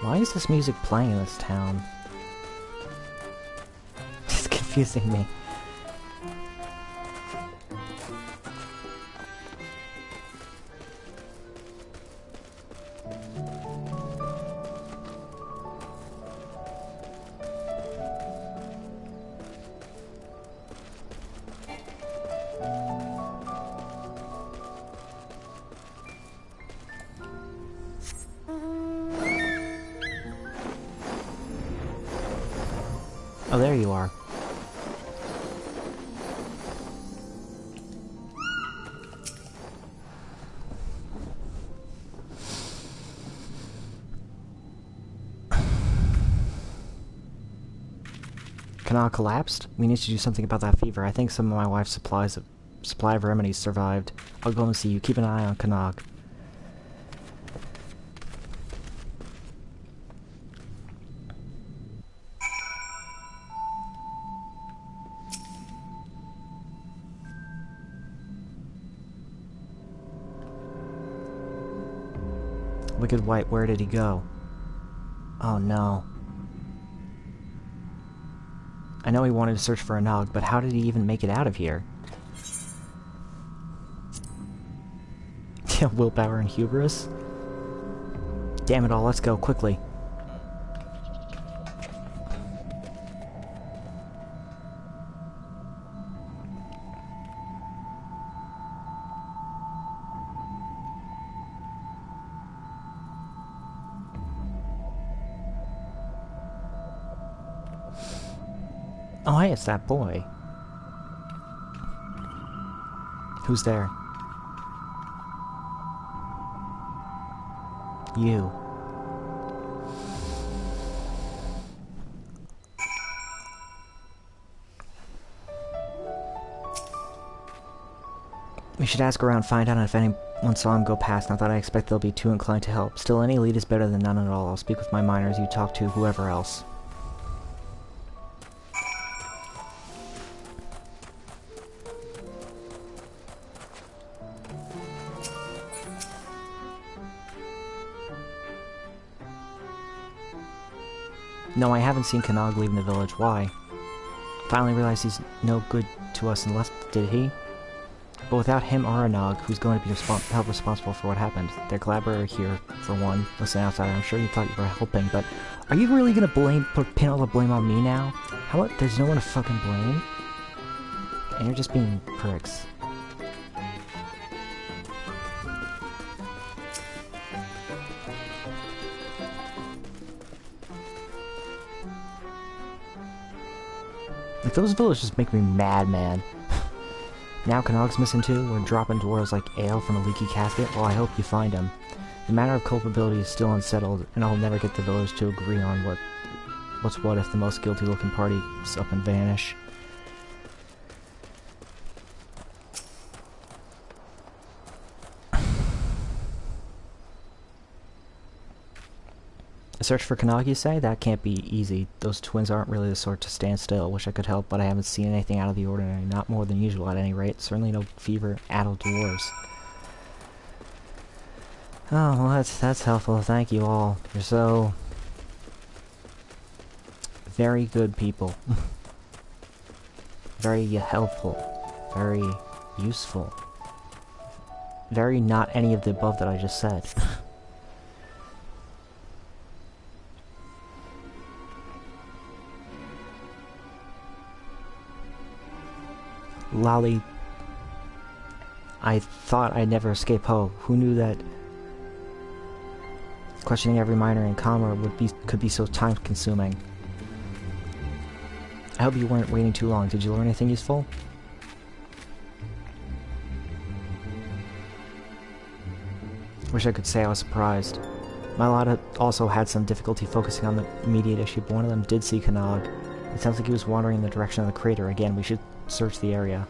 Why is this music playing in this town? It's confusing me. Oh, there you are. Canal collapsed? We need to do something about that fever. I think some of my wife's supply of remedies survived. I'll go and see you. Keep an eye on Canog. Wicked White, where did he go? Oh no. I know he wanted to search for a Nog, but how did he even make it out of here? Yeah, willpower and hubris? Damn it all, let's go, quickly. Oh, hey, it's that boy. Who's there? You. We should ask around, find out if anyone saw him go past. Not that I expect they'll be too inclined to help. Still, any lead is better than none at all. I'll speak with my miners, you talk to whoever else. No, I haven't seen Canog leaving the village. Why? Finally realized he's no good to us and left, did he? But without him or a Nog, who's going to be held responsible for what happened? Their collaborator here, for one. Listen, outsider, I'm sure you thought you were helping, but are you really gonna pin all the blame on me now? How about there's no one to fucking blame? And you're just being pricks. Like, those villages make me mad, man. Now Canog's missing too, we're dropping dwarves like ale from a leaky casket? Well, I hope you find him. The matter of culpability is still unsettled, and I'll never get the village to agree on what's what if the most guilty-looking party is up and vanish. A search for Canog, you say? That can't be easy. Those twins aren't really the sort to stand still. Wish I could help, but I haven't seen anything out of the ordinary. Not more than usual, at any rate. Certainly no fever-addled dwarves. Oh, well, that's helpful. Thank you all. You're so... very good people. Very helpful. Very useful. Very not any of the above that I just said. Lolly, I thought I'd never escape Ho. Who knew that questioning every miner in Commer could be so time-consuming? I hope you weren't waiting too long. Did you learn anything useful? Wish I could say I was surprised. My lot also had some difficulty focusing on the immediate issue, but one of them did see Canog. It sounds like he was wandering in the direction of the crater. Again, we should search the area.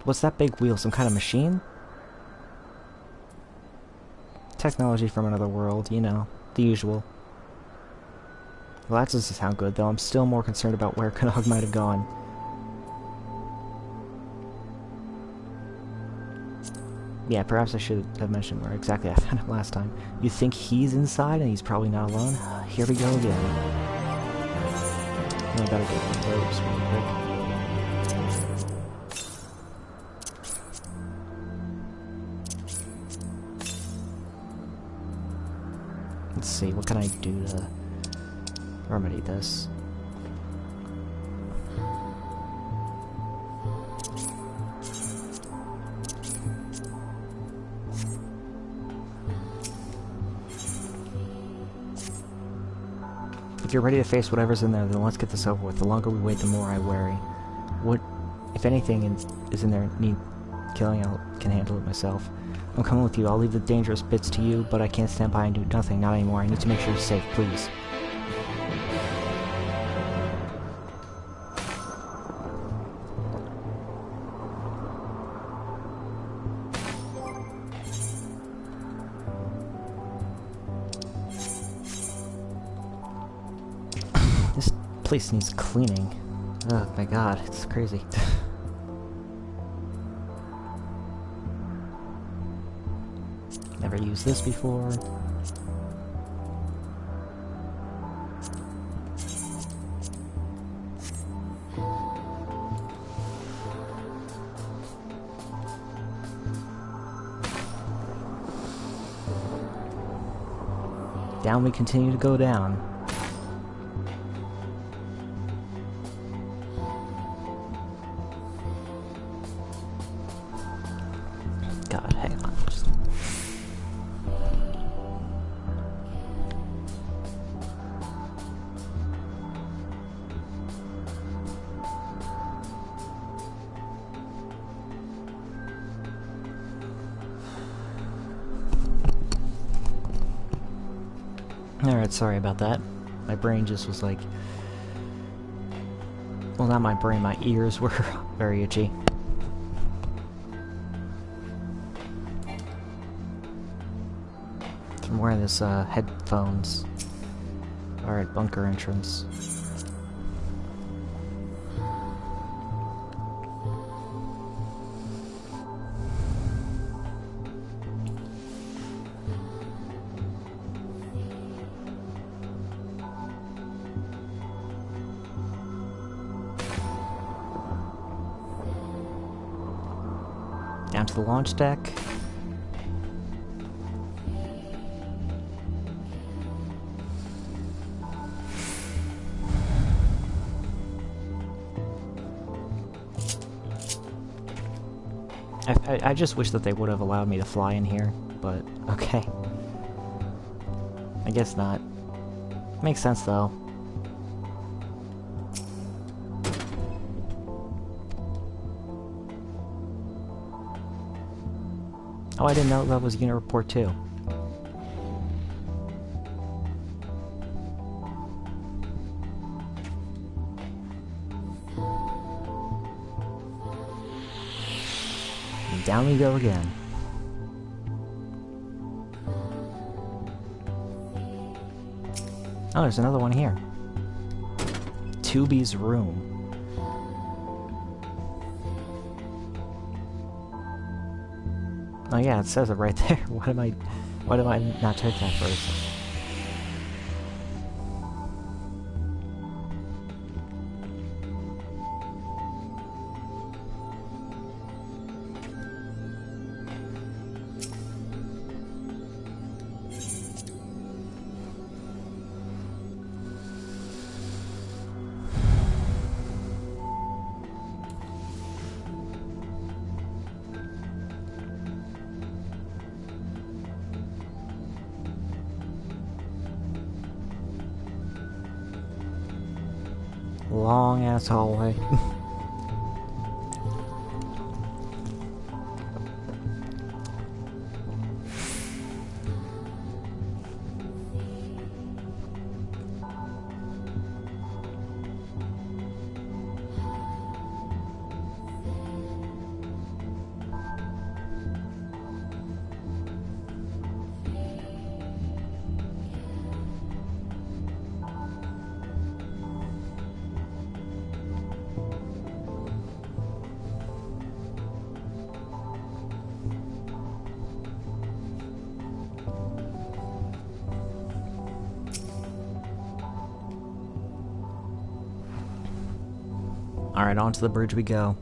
What's that big wheel? Some kind of machine? Technology from another world, you know, the usual. Well, that doesn't sound good, though. I'm still more concerned about where Knog might have gone. Yeah, perhaps I should have mentioned where exactly I found him last time. You think he's inside and he's probably not alone? Here we go again. I gotta get the ropes really quick. Let's see, what can I do to remedy this? If you're ready to face whatever's in there, then let's get this over with. The longer we wait, the more I worry. What, if anything, is in there need killing? I can handle it myself. I'm coming with you. I'll leave the dangerous bits to you, but I can't stand by and do nothing. Not anymore. I need to make sure you're safe, please. This place needs cleaning. Oh my god, it's crazy. Never used this before. Down we continue to go down. God, hang on. Alright, sorry about that. My brain just was like... Well, not my brain, my ears were very itchy. I'm wearing this headphones. Alright, bunker entrance. Down to the launch deck. I just wish that they would have allowed me to fly in here, but okay. I guess not. Makes sense though. Oh, I didn't know that was Unit Report 2. And down we go again. Oh, there's another one here. Tubi's room. Oh yeah, it says it right there. Why do I not take that first? long-ass hallway. Alright, onto the bridge we go.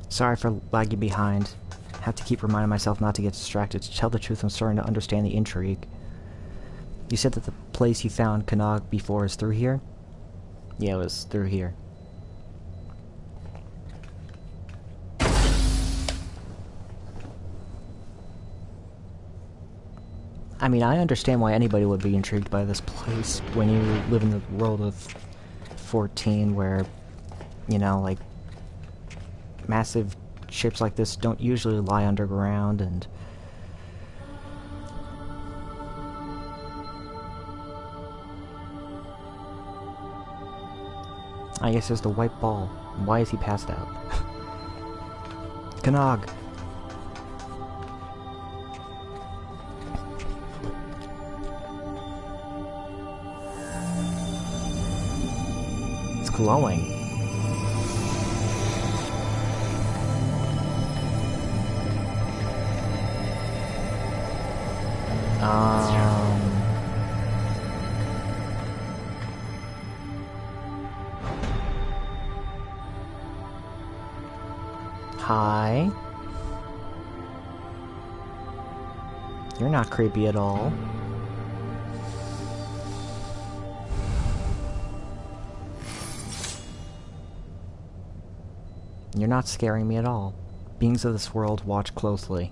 Sorry for lagging behind. Have to keep reminding myself not to get distracted. To tell the truth, I'm starting to understand the intrigue. You said that the place you found Kanag before is through here? Yeah, it was through here. I mean, I understand why anybody would be intrigued by this place when you live in the world of 14 where, you know, like, massive ships like this don't usually lie underground and... I guess there's the white ball. Why is he passed out? Kanag! It's glowing. Hi. You're not creepy at all. You're not scaring me at all. Beings of this world, watch closely.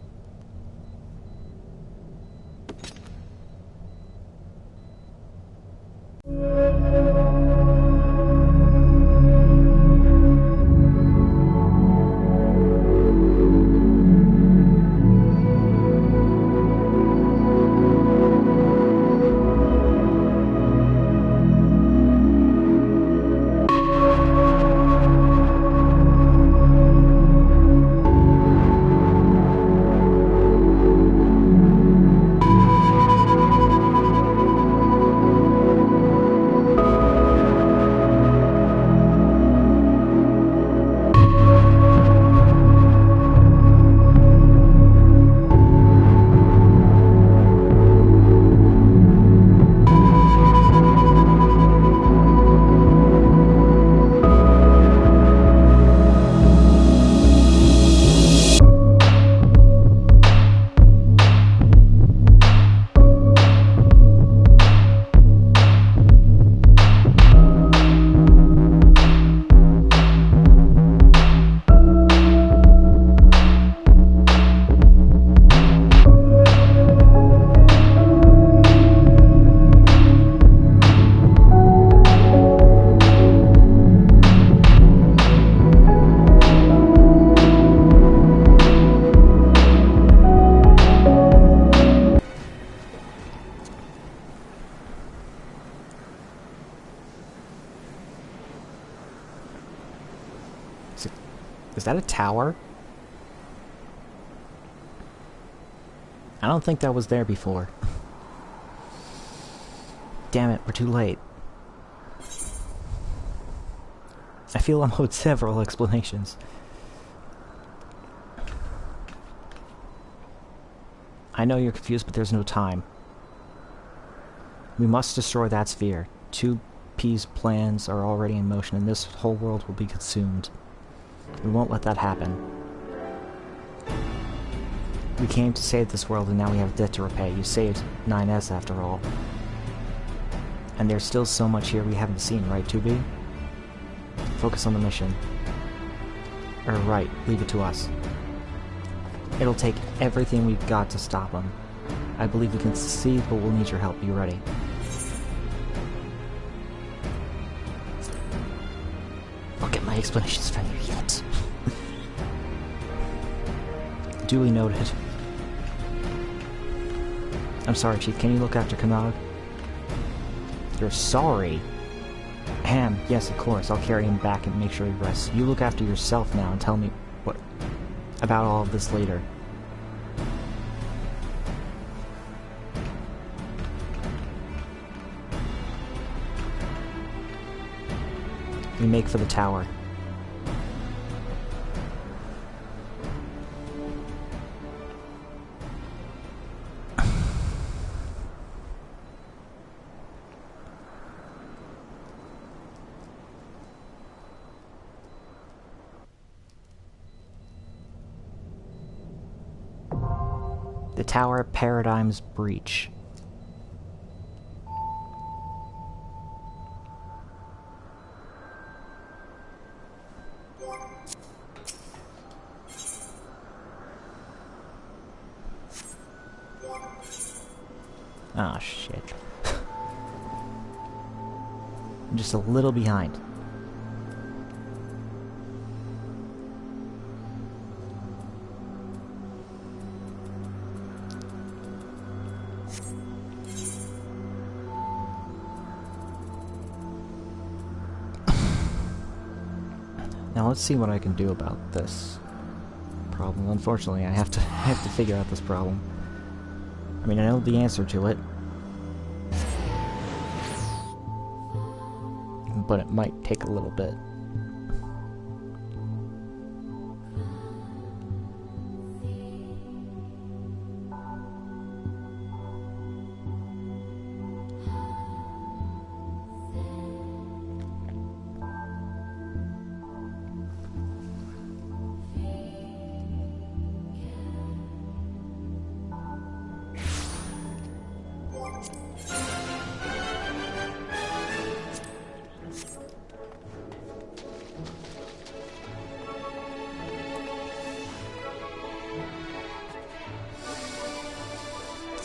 Is that a tower? I don't think that was there before. Damn it, we're too late. I feel I'm owed several explanations. I know you're confused, but there's no time. We must destroy that sphere. 2P's plans are already in motion, and this whole world will be consumed. We won't let that happen. We came to save this world, and now we have a debt to repay. You saved 9S after all. And there's still so much here we haven't seen, right, 2B? Focus on the mission. Right, leave it to us. It'll take everything we've got to stop him. I believe we can succeed, but we'll need your help. You ready? I'll get my explanations from you yet. Duly noted. I'm sorry, Chief. Can you look after Kanag? You're sorry? Ahem. Yes, of course. I'll carry him back and make sure he rests. You look after yourself now and tell me what about all of this later. We make for the tower. The Tower Paradigm's Breach. Ah, shit. I'm just a little behind. Now let's see what I can do about this problem. Unfortunately, I have to figure out this problem. I mean, I know the answer to it, but it might take a little bit.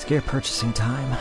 Gear purchasing time.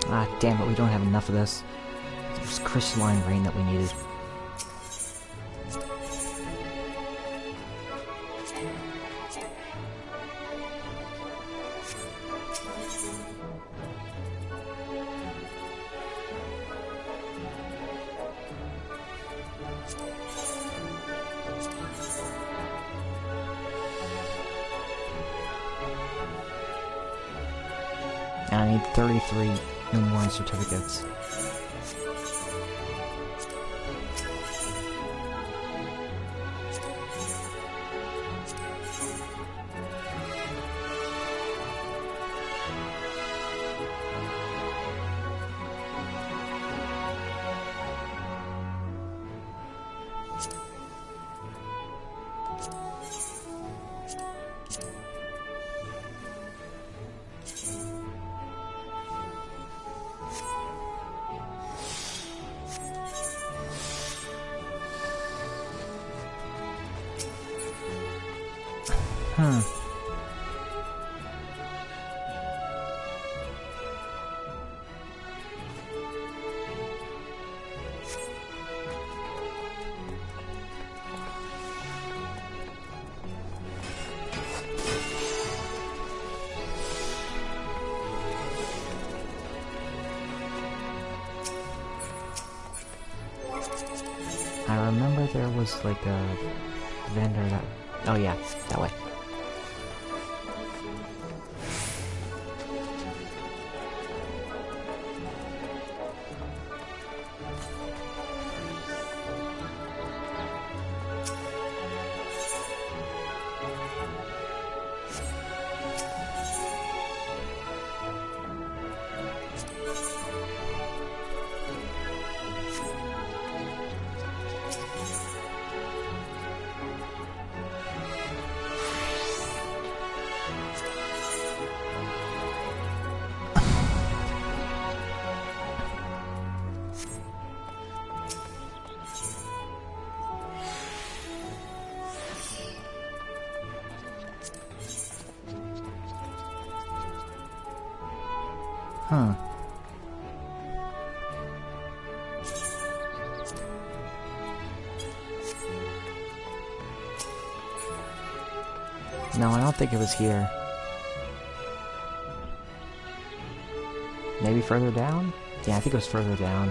Ah, damn it, we don't have enough of this. There's crystalline rain that we needed. And I need 33 more certificates. I remember there was like a vendor that... Oh yeah, that way. Huh. No, I don't think it was here. Maybe further down? Yeah, I think it was further down.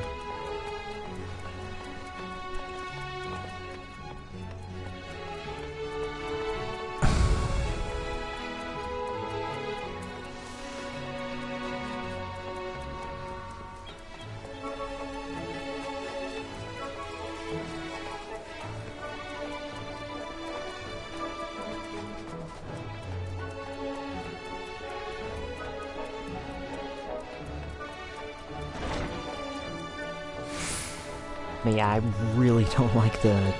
But yeah, I really don't like the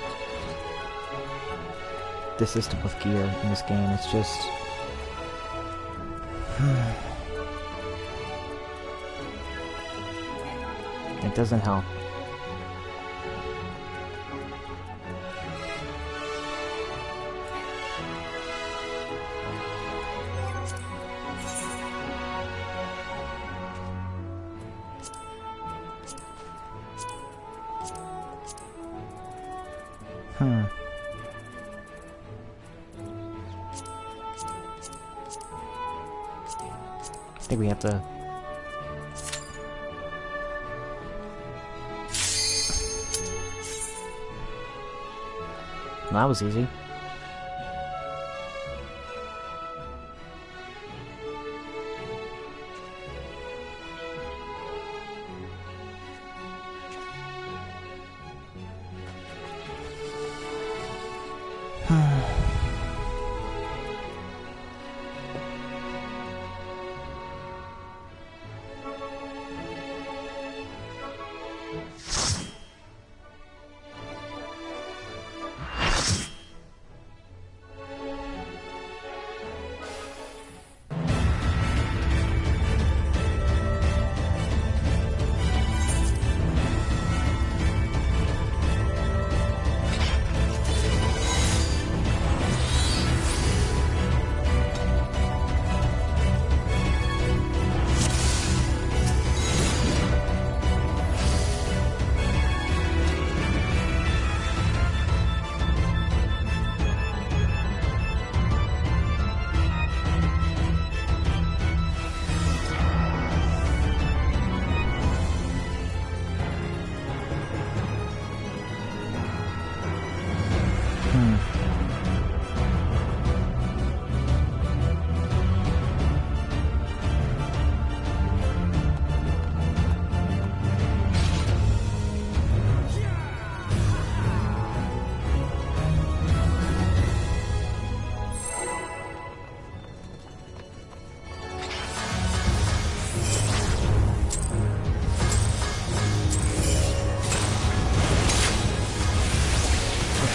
system with gear in this game. It's just... it doesn't help. I think we have to... Well, that was easy.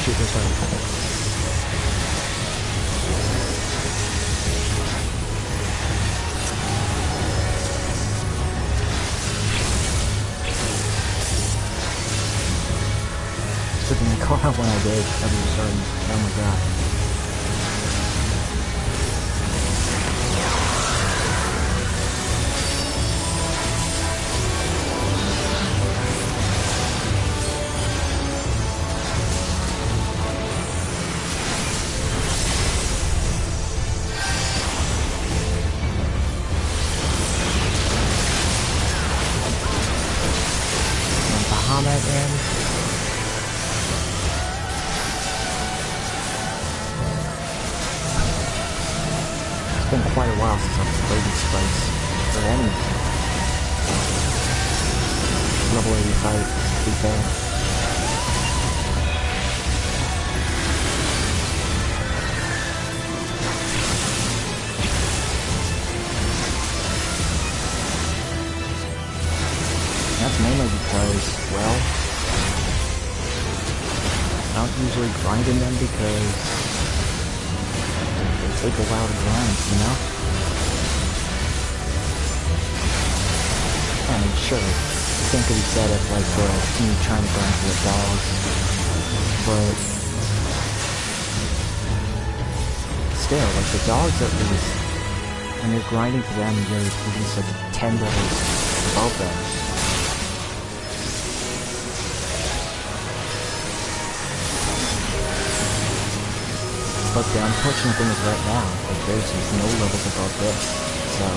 Shoot this way. Flipping the car out when I did. That was starting. Oh my god. Bahamut in. quite a while since I've played this place for anything. Level 85, to be fair. That's mainly because, well, I don't usually grind in them because they take a while to grind, you know? I mean, sure, the same could be said of, like, me trying to grind for the dogs, but still, like, the dogs at least, when you're grinding for them, you're at least, like, 10 levels above them. But the unfortunate thing is right now, like, there's just no levels above this, so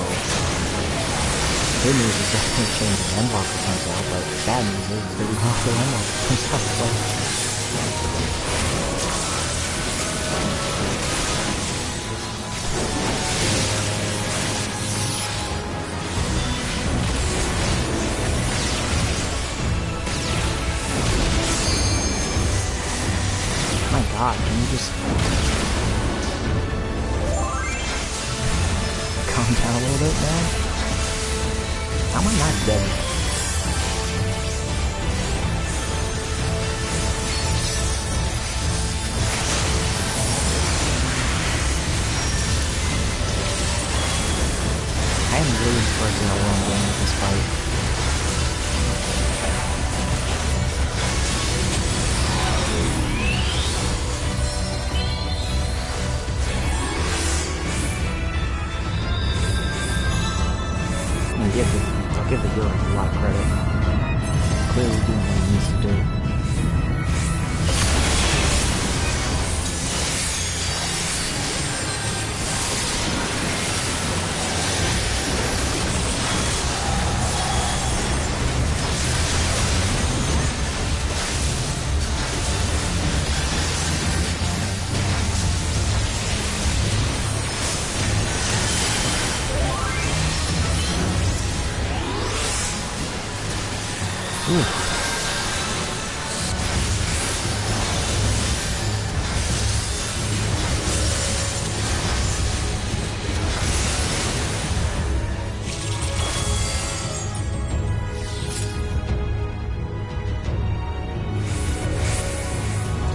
good news is that they change the end block that comes out, but bad news is that we have the end block that comes out, so my god, can you just calm down a little bit, man? How am I not dead? I am really surprised at how long I'm going with this fight. I'll give the girl a lot of credit. Clearly doing what he needs to do.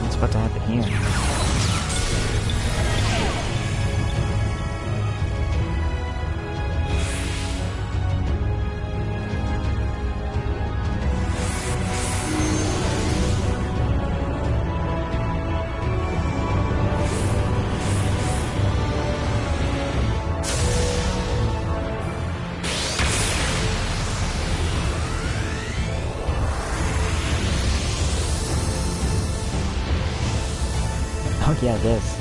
What's about to happen here? Oh yeah, it is.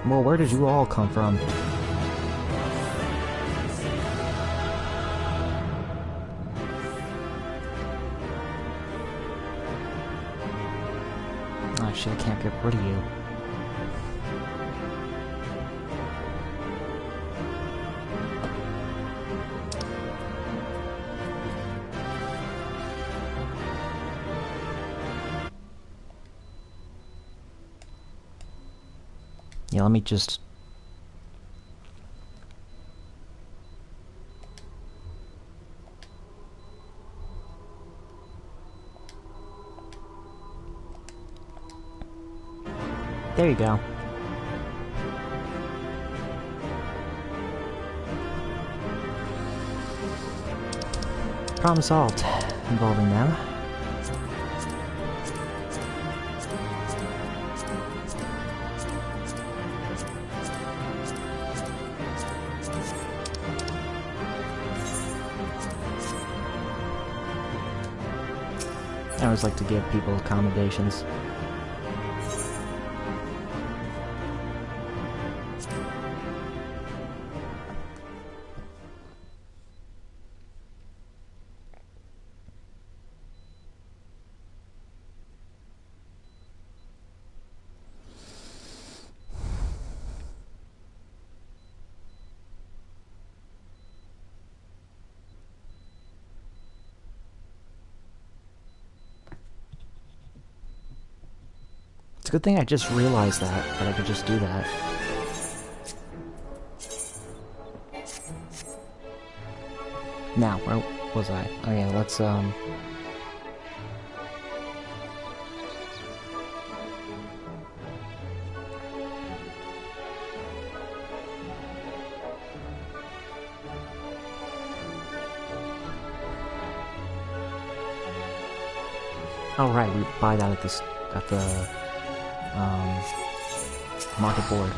Well, where did you all come from? Oh shit, I can't get rid of you. Yeah, let me just... There you go. Problem solved involving them. I always like to give people accommodations. It's a good thing I just realized that I could just do that. Now, where was I? Oh yeah, let's oh right, we buy that at the market board.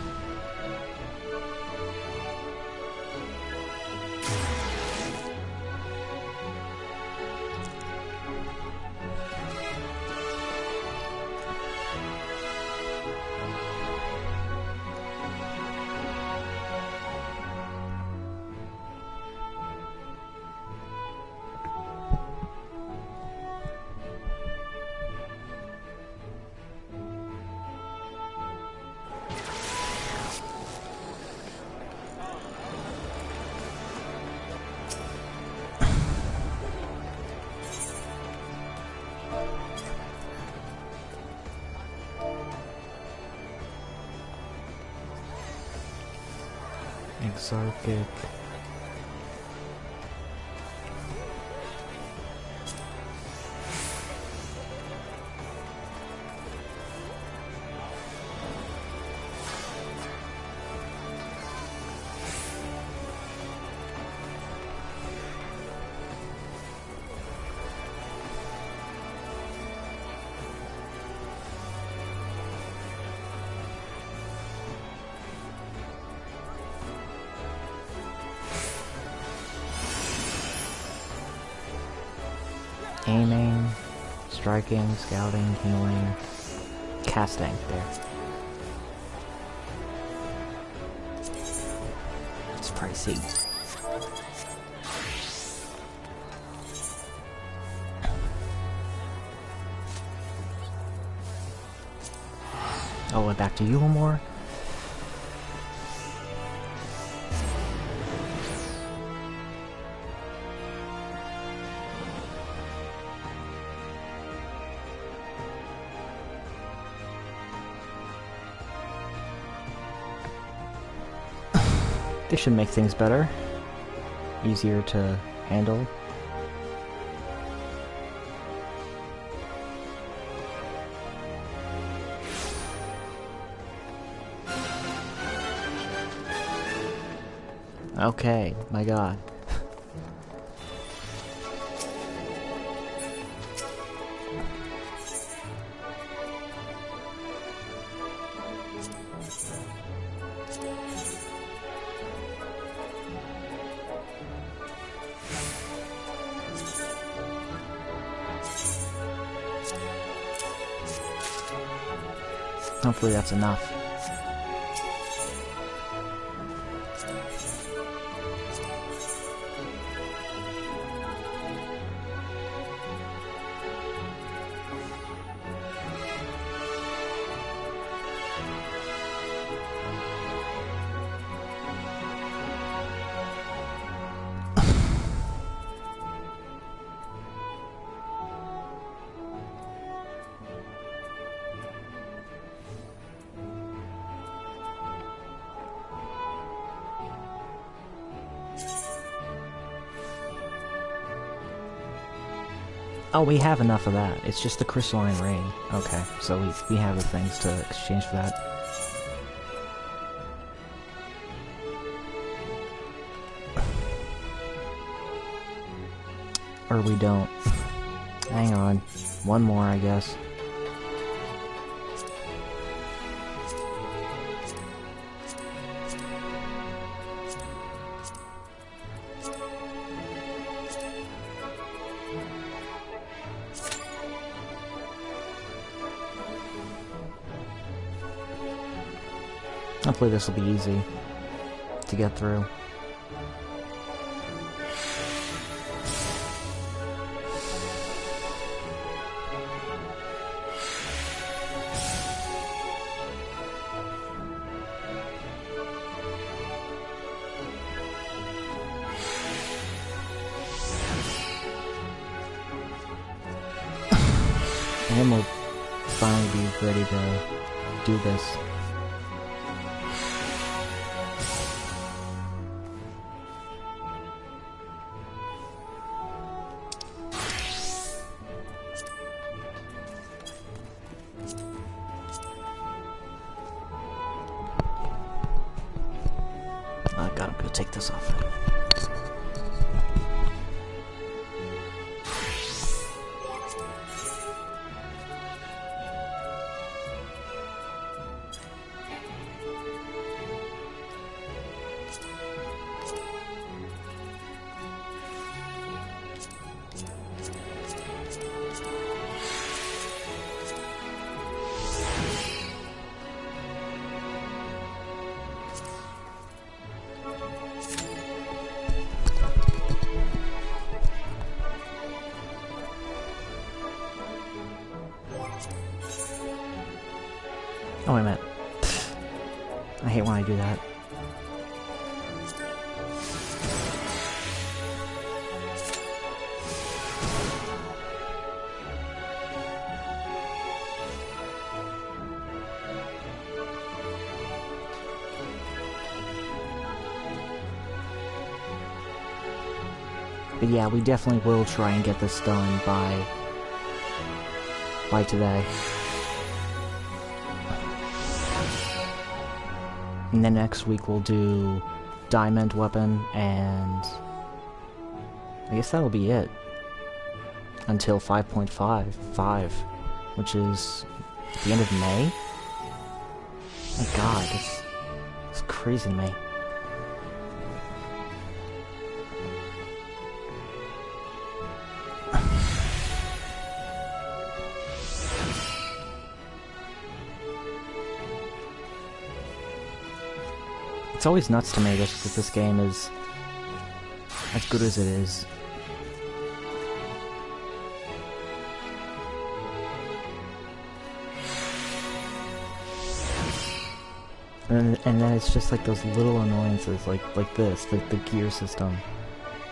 Exarchic. Aiming, striking, scouting, healing, casting, there. It's pricey. Oh, back to you more. This should make things better. Easier to handle. Okay, my god. Hopefully that's enough. Oh, we have enough of that. It's just the crystalline ring. Okay, so we have the things to exchange for that. Or we don't. Hang on. One more, I guess. Hopefully this will be easy to get through. And then we'll finally be ready to do this. I gotta go take this off. Oh, I meant. I hate when I do that. But yeah, we definitely will try and get this done by today. And then next week we'll do Diamond Weapon, and I guess that'll be it. Until 5.5, which is the end of May? Oh my god, it's crazy to me. It's always nuts to me that this game is as good as it is. And then it's just like those little annoyances, like this, the gear system,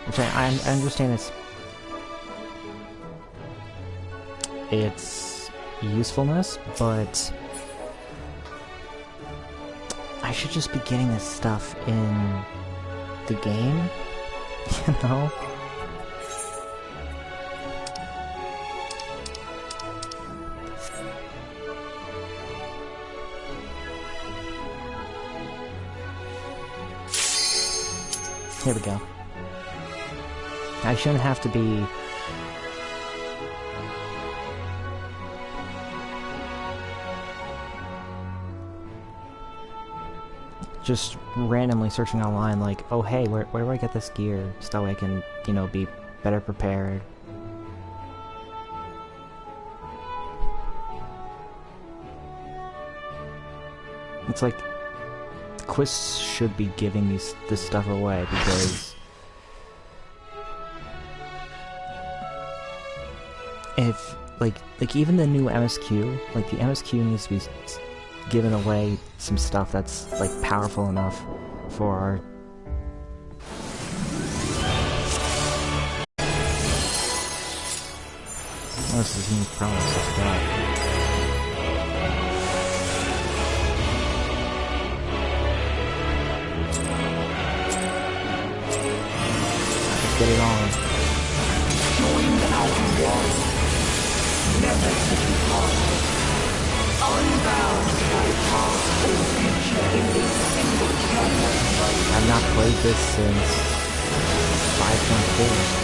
which I understand its usefulness, but I should just be getting this stuff in the game, you know? Here we go. I shouldn't have to be just randomly searching online like, oh hey, where do I get this gear so I can, you know, be better prepared. It's like quests should be giving this stuff away, because if like even the new MSQ, like the MSQ needs to be giving away some stuff that's like powerful enough for our this is new promise of that. Get it on. never to depart. Unbound by past or future in this single chapter. I've not played this since 5.4.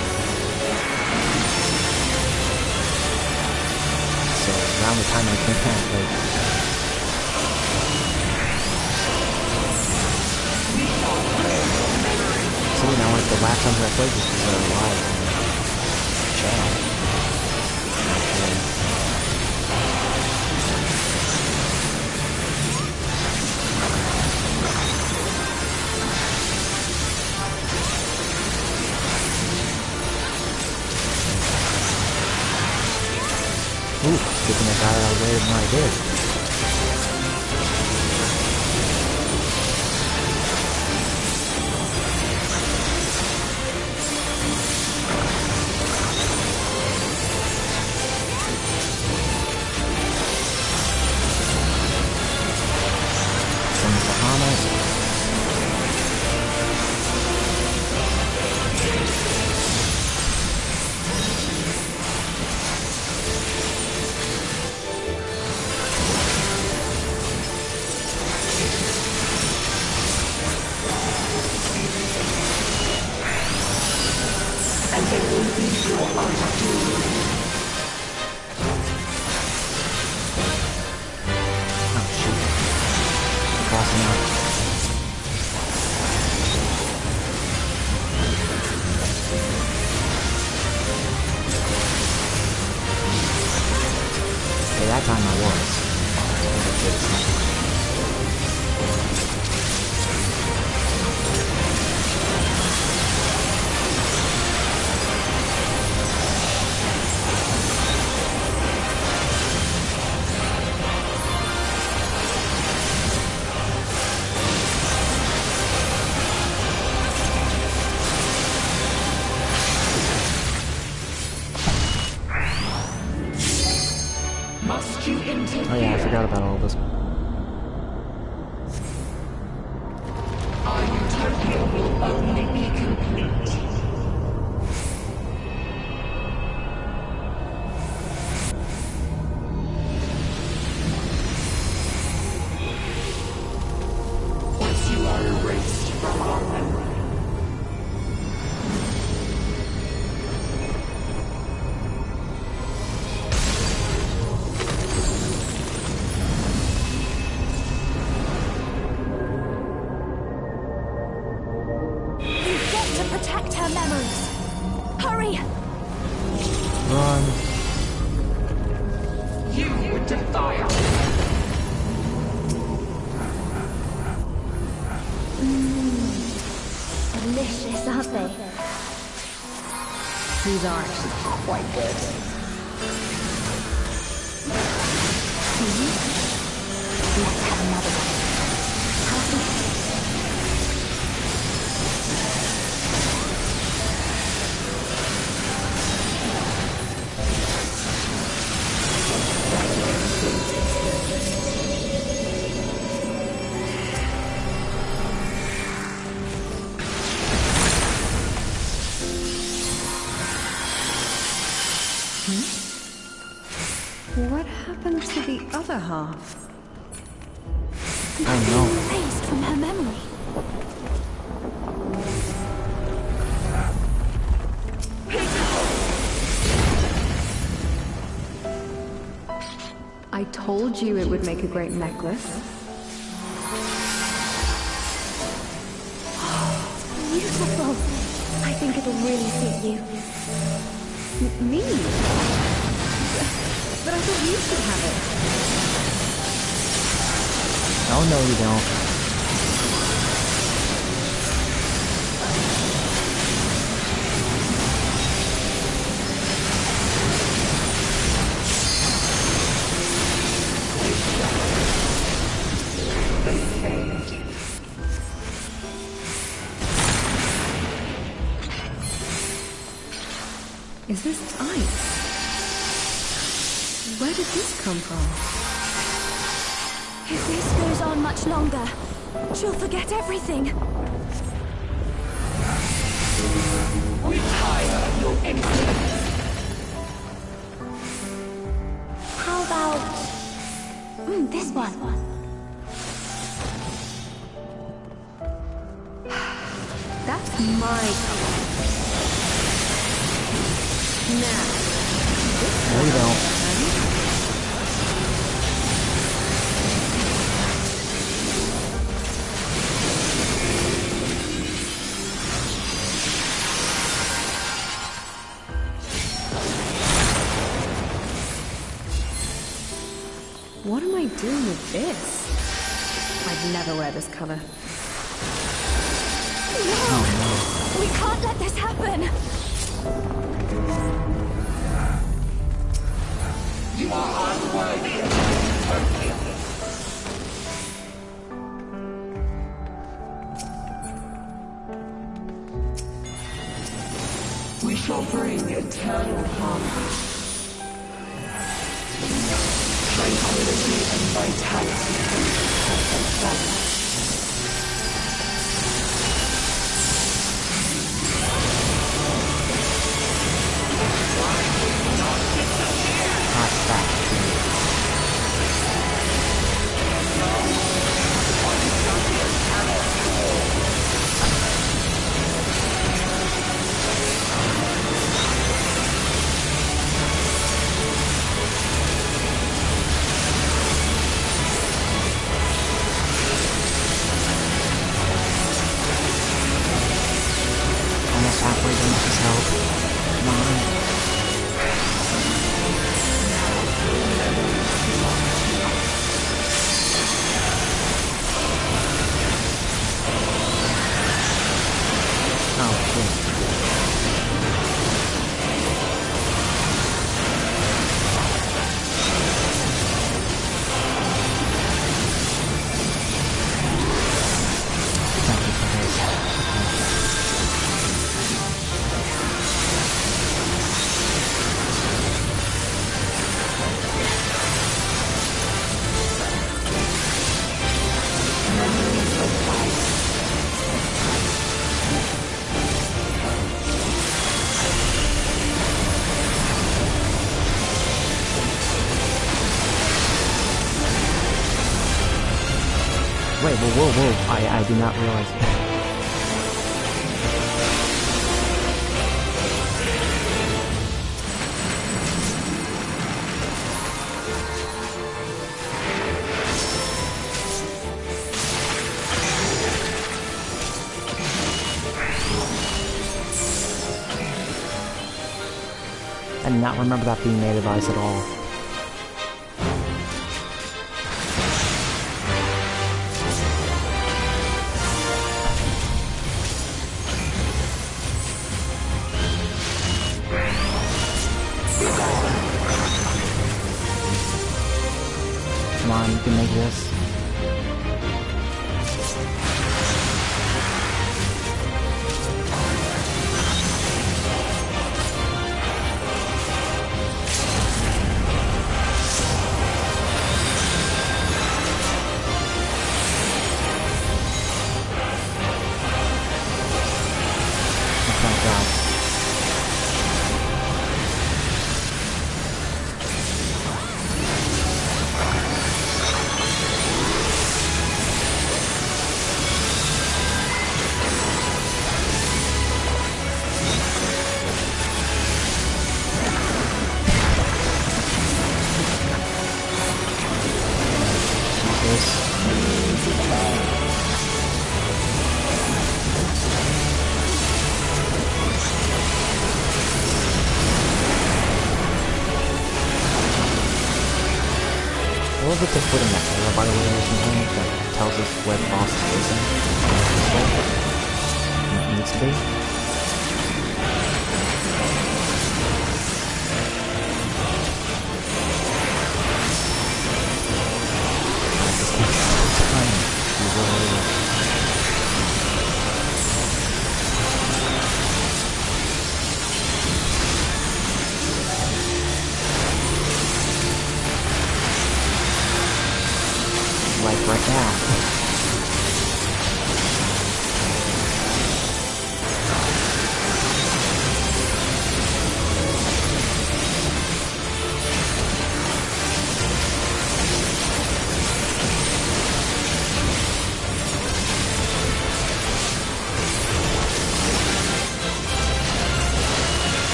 So around the time I came back, like... So you know, like the last time I played this was live on the channel. Ooh, good thing I got it out later than I did. From the Bahamas. That time I was. Oh yeah, I forgot about all this. Our utopia will only be complete. Once you are erased from our memory. Protect her memories. Hurry! Run. You would defy us. Delicious, aren't they? These are actually quite good. Let's have another one. What happened to the other half? I don't know. Erased from her memory. I told you it would make a great necklace. Beautiful. I think it'll really suit you. Me? But I thought you should have it. Oh no, you don't. Is this ice? Where did this come from? If this goes on much longer, she'll forget everything. Retire your influence. one. That's my color. Now. No, you don't. What am I doing with this? I'd never wear this color. No! We can't let this happen! You are unworthy of my utopia. We shall bring eternal harmony. Tranquility and vitality of balance. Halfway done with his help. Come on. Oh, shit. Thank you for this. Wait, whoa. I did not realize it. I did not remember that being native eyes at all. Come on, you can make this. Oh my god. I love that they put in that error, by the way, or something that tells us where the boss is facing. And it needs to be. This takes some time. You really... like right now.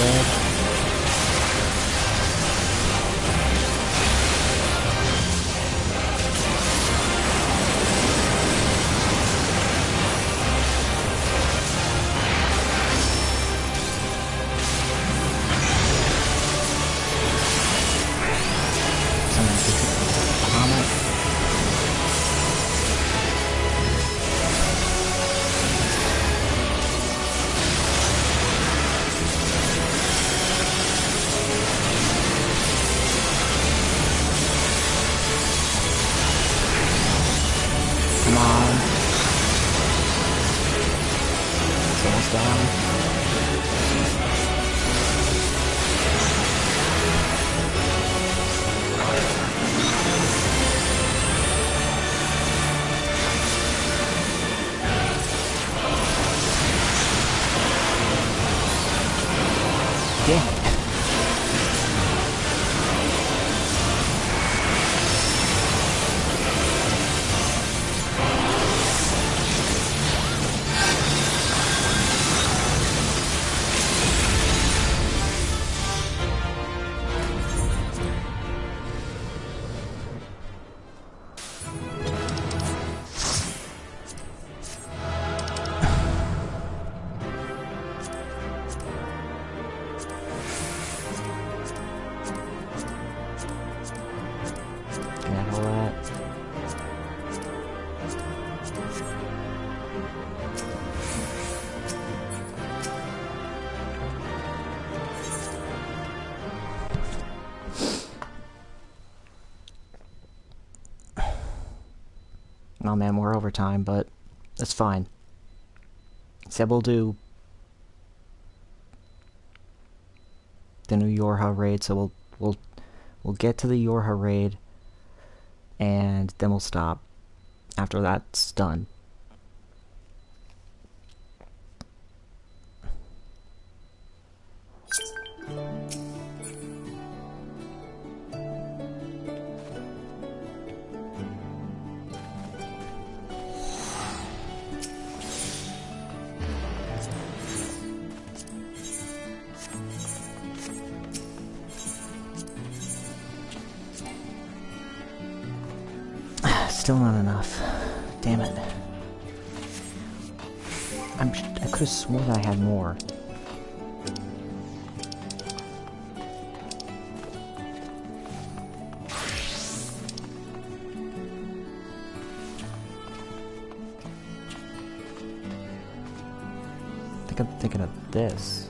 red. Come on. It's almost down. Damn it. Handle that. Oh man, we're over time, but that's fine. Said we'll do the new YORHA raid, so we'll get to the YORHA raid, and then we'll stop after that's done. Still not enough. Damn it. I could have sworn I had more. I think I'm thinking of this.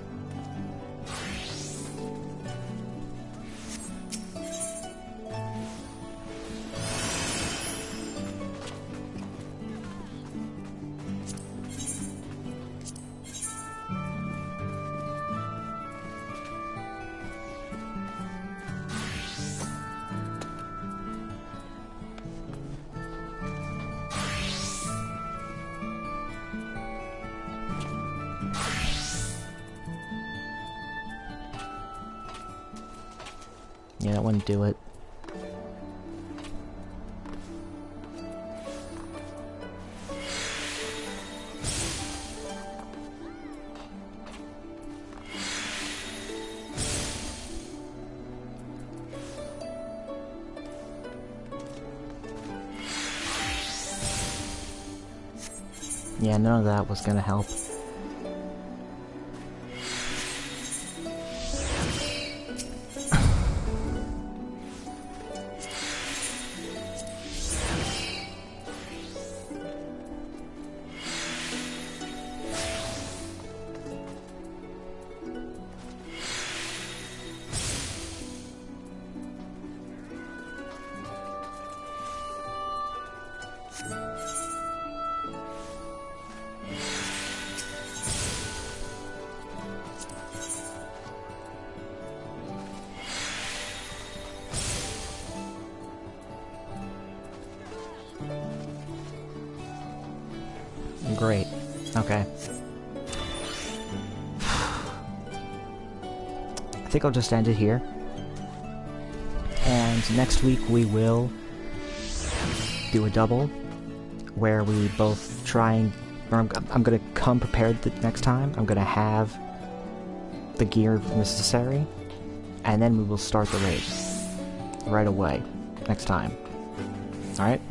Yeah, that wouldn't do it. Yeah, none of that was gonna help. Great. Okay. I think I'll just end it here. And next week we will do a double where we both try and... I'm gonna come prepared the next time. I'm gonna have the gear necessary, and then we will start the raid right away next time. Alright?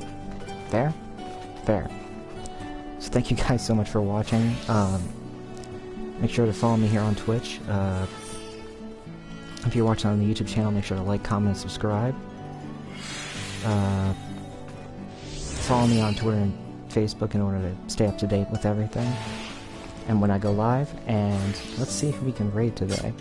Fair? Fair. So thank you guys so much for watching. Make sure to follow me here on Twitch. If you're watching on the YouTube channel, make sure to like, comment, and subscribe. Follow me on Twitter and Facebook in order to stay up to date with everything. And when I go live, and let's see if we can raid today.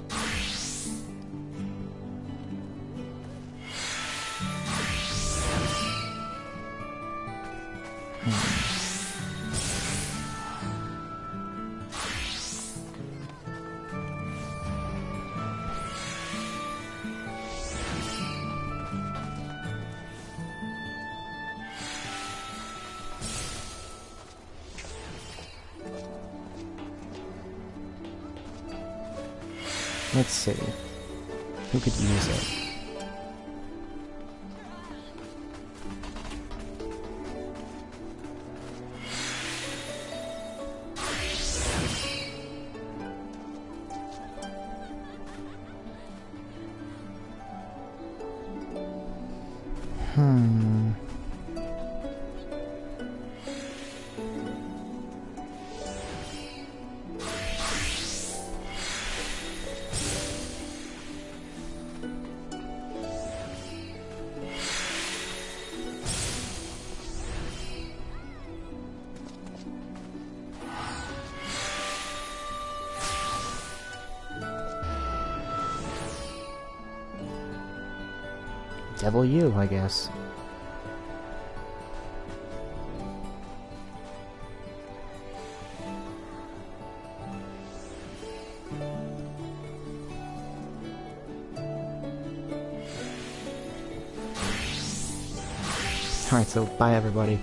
Let's see. Who could use it? Devil you, I guess. Alright, so bye everybody.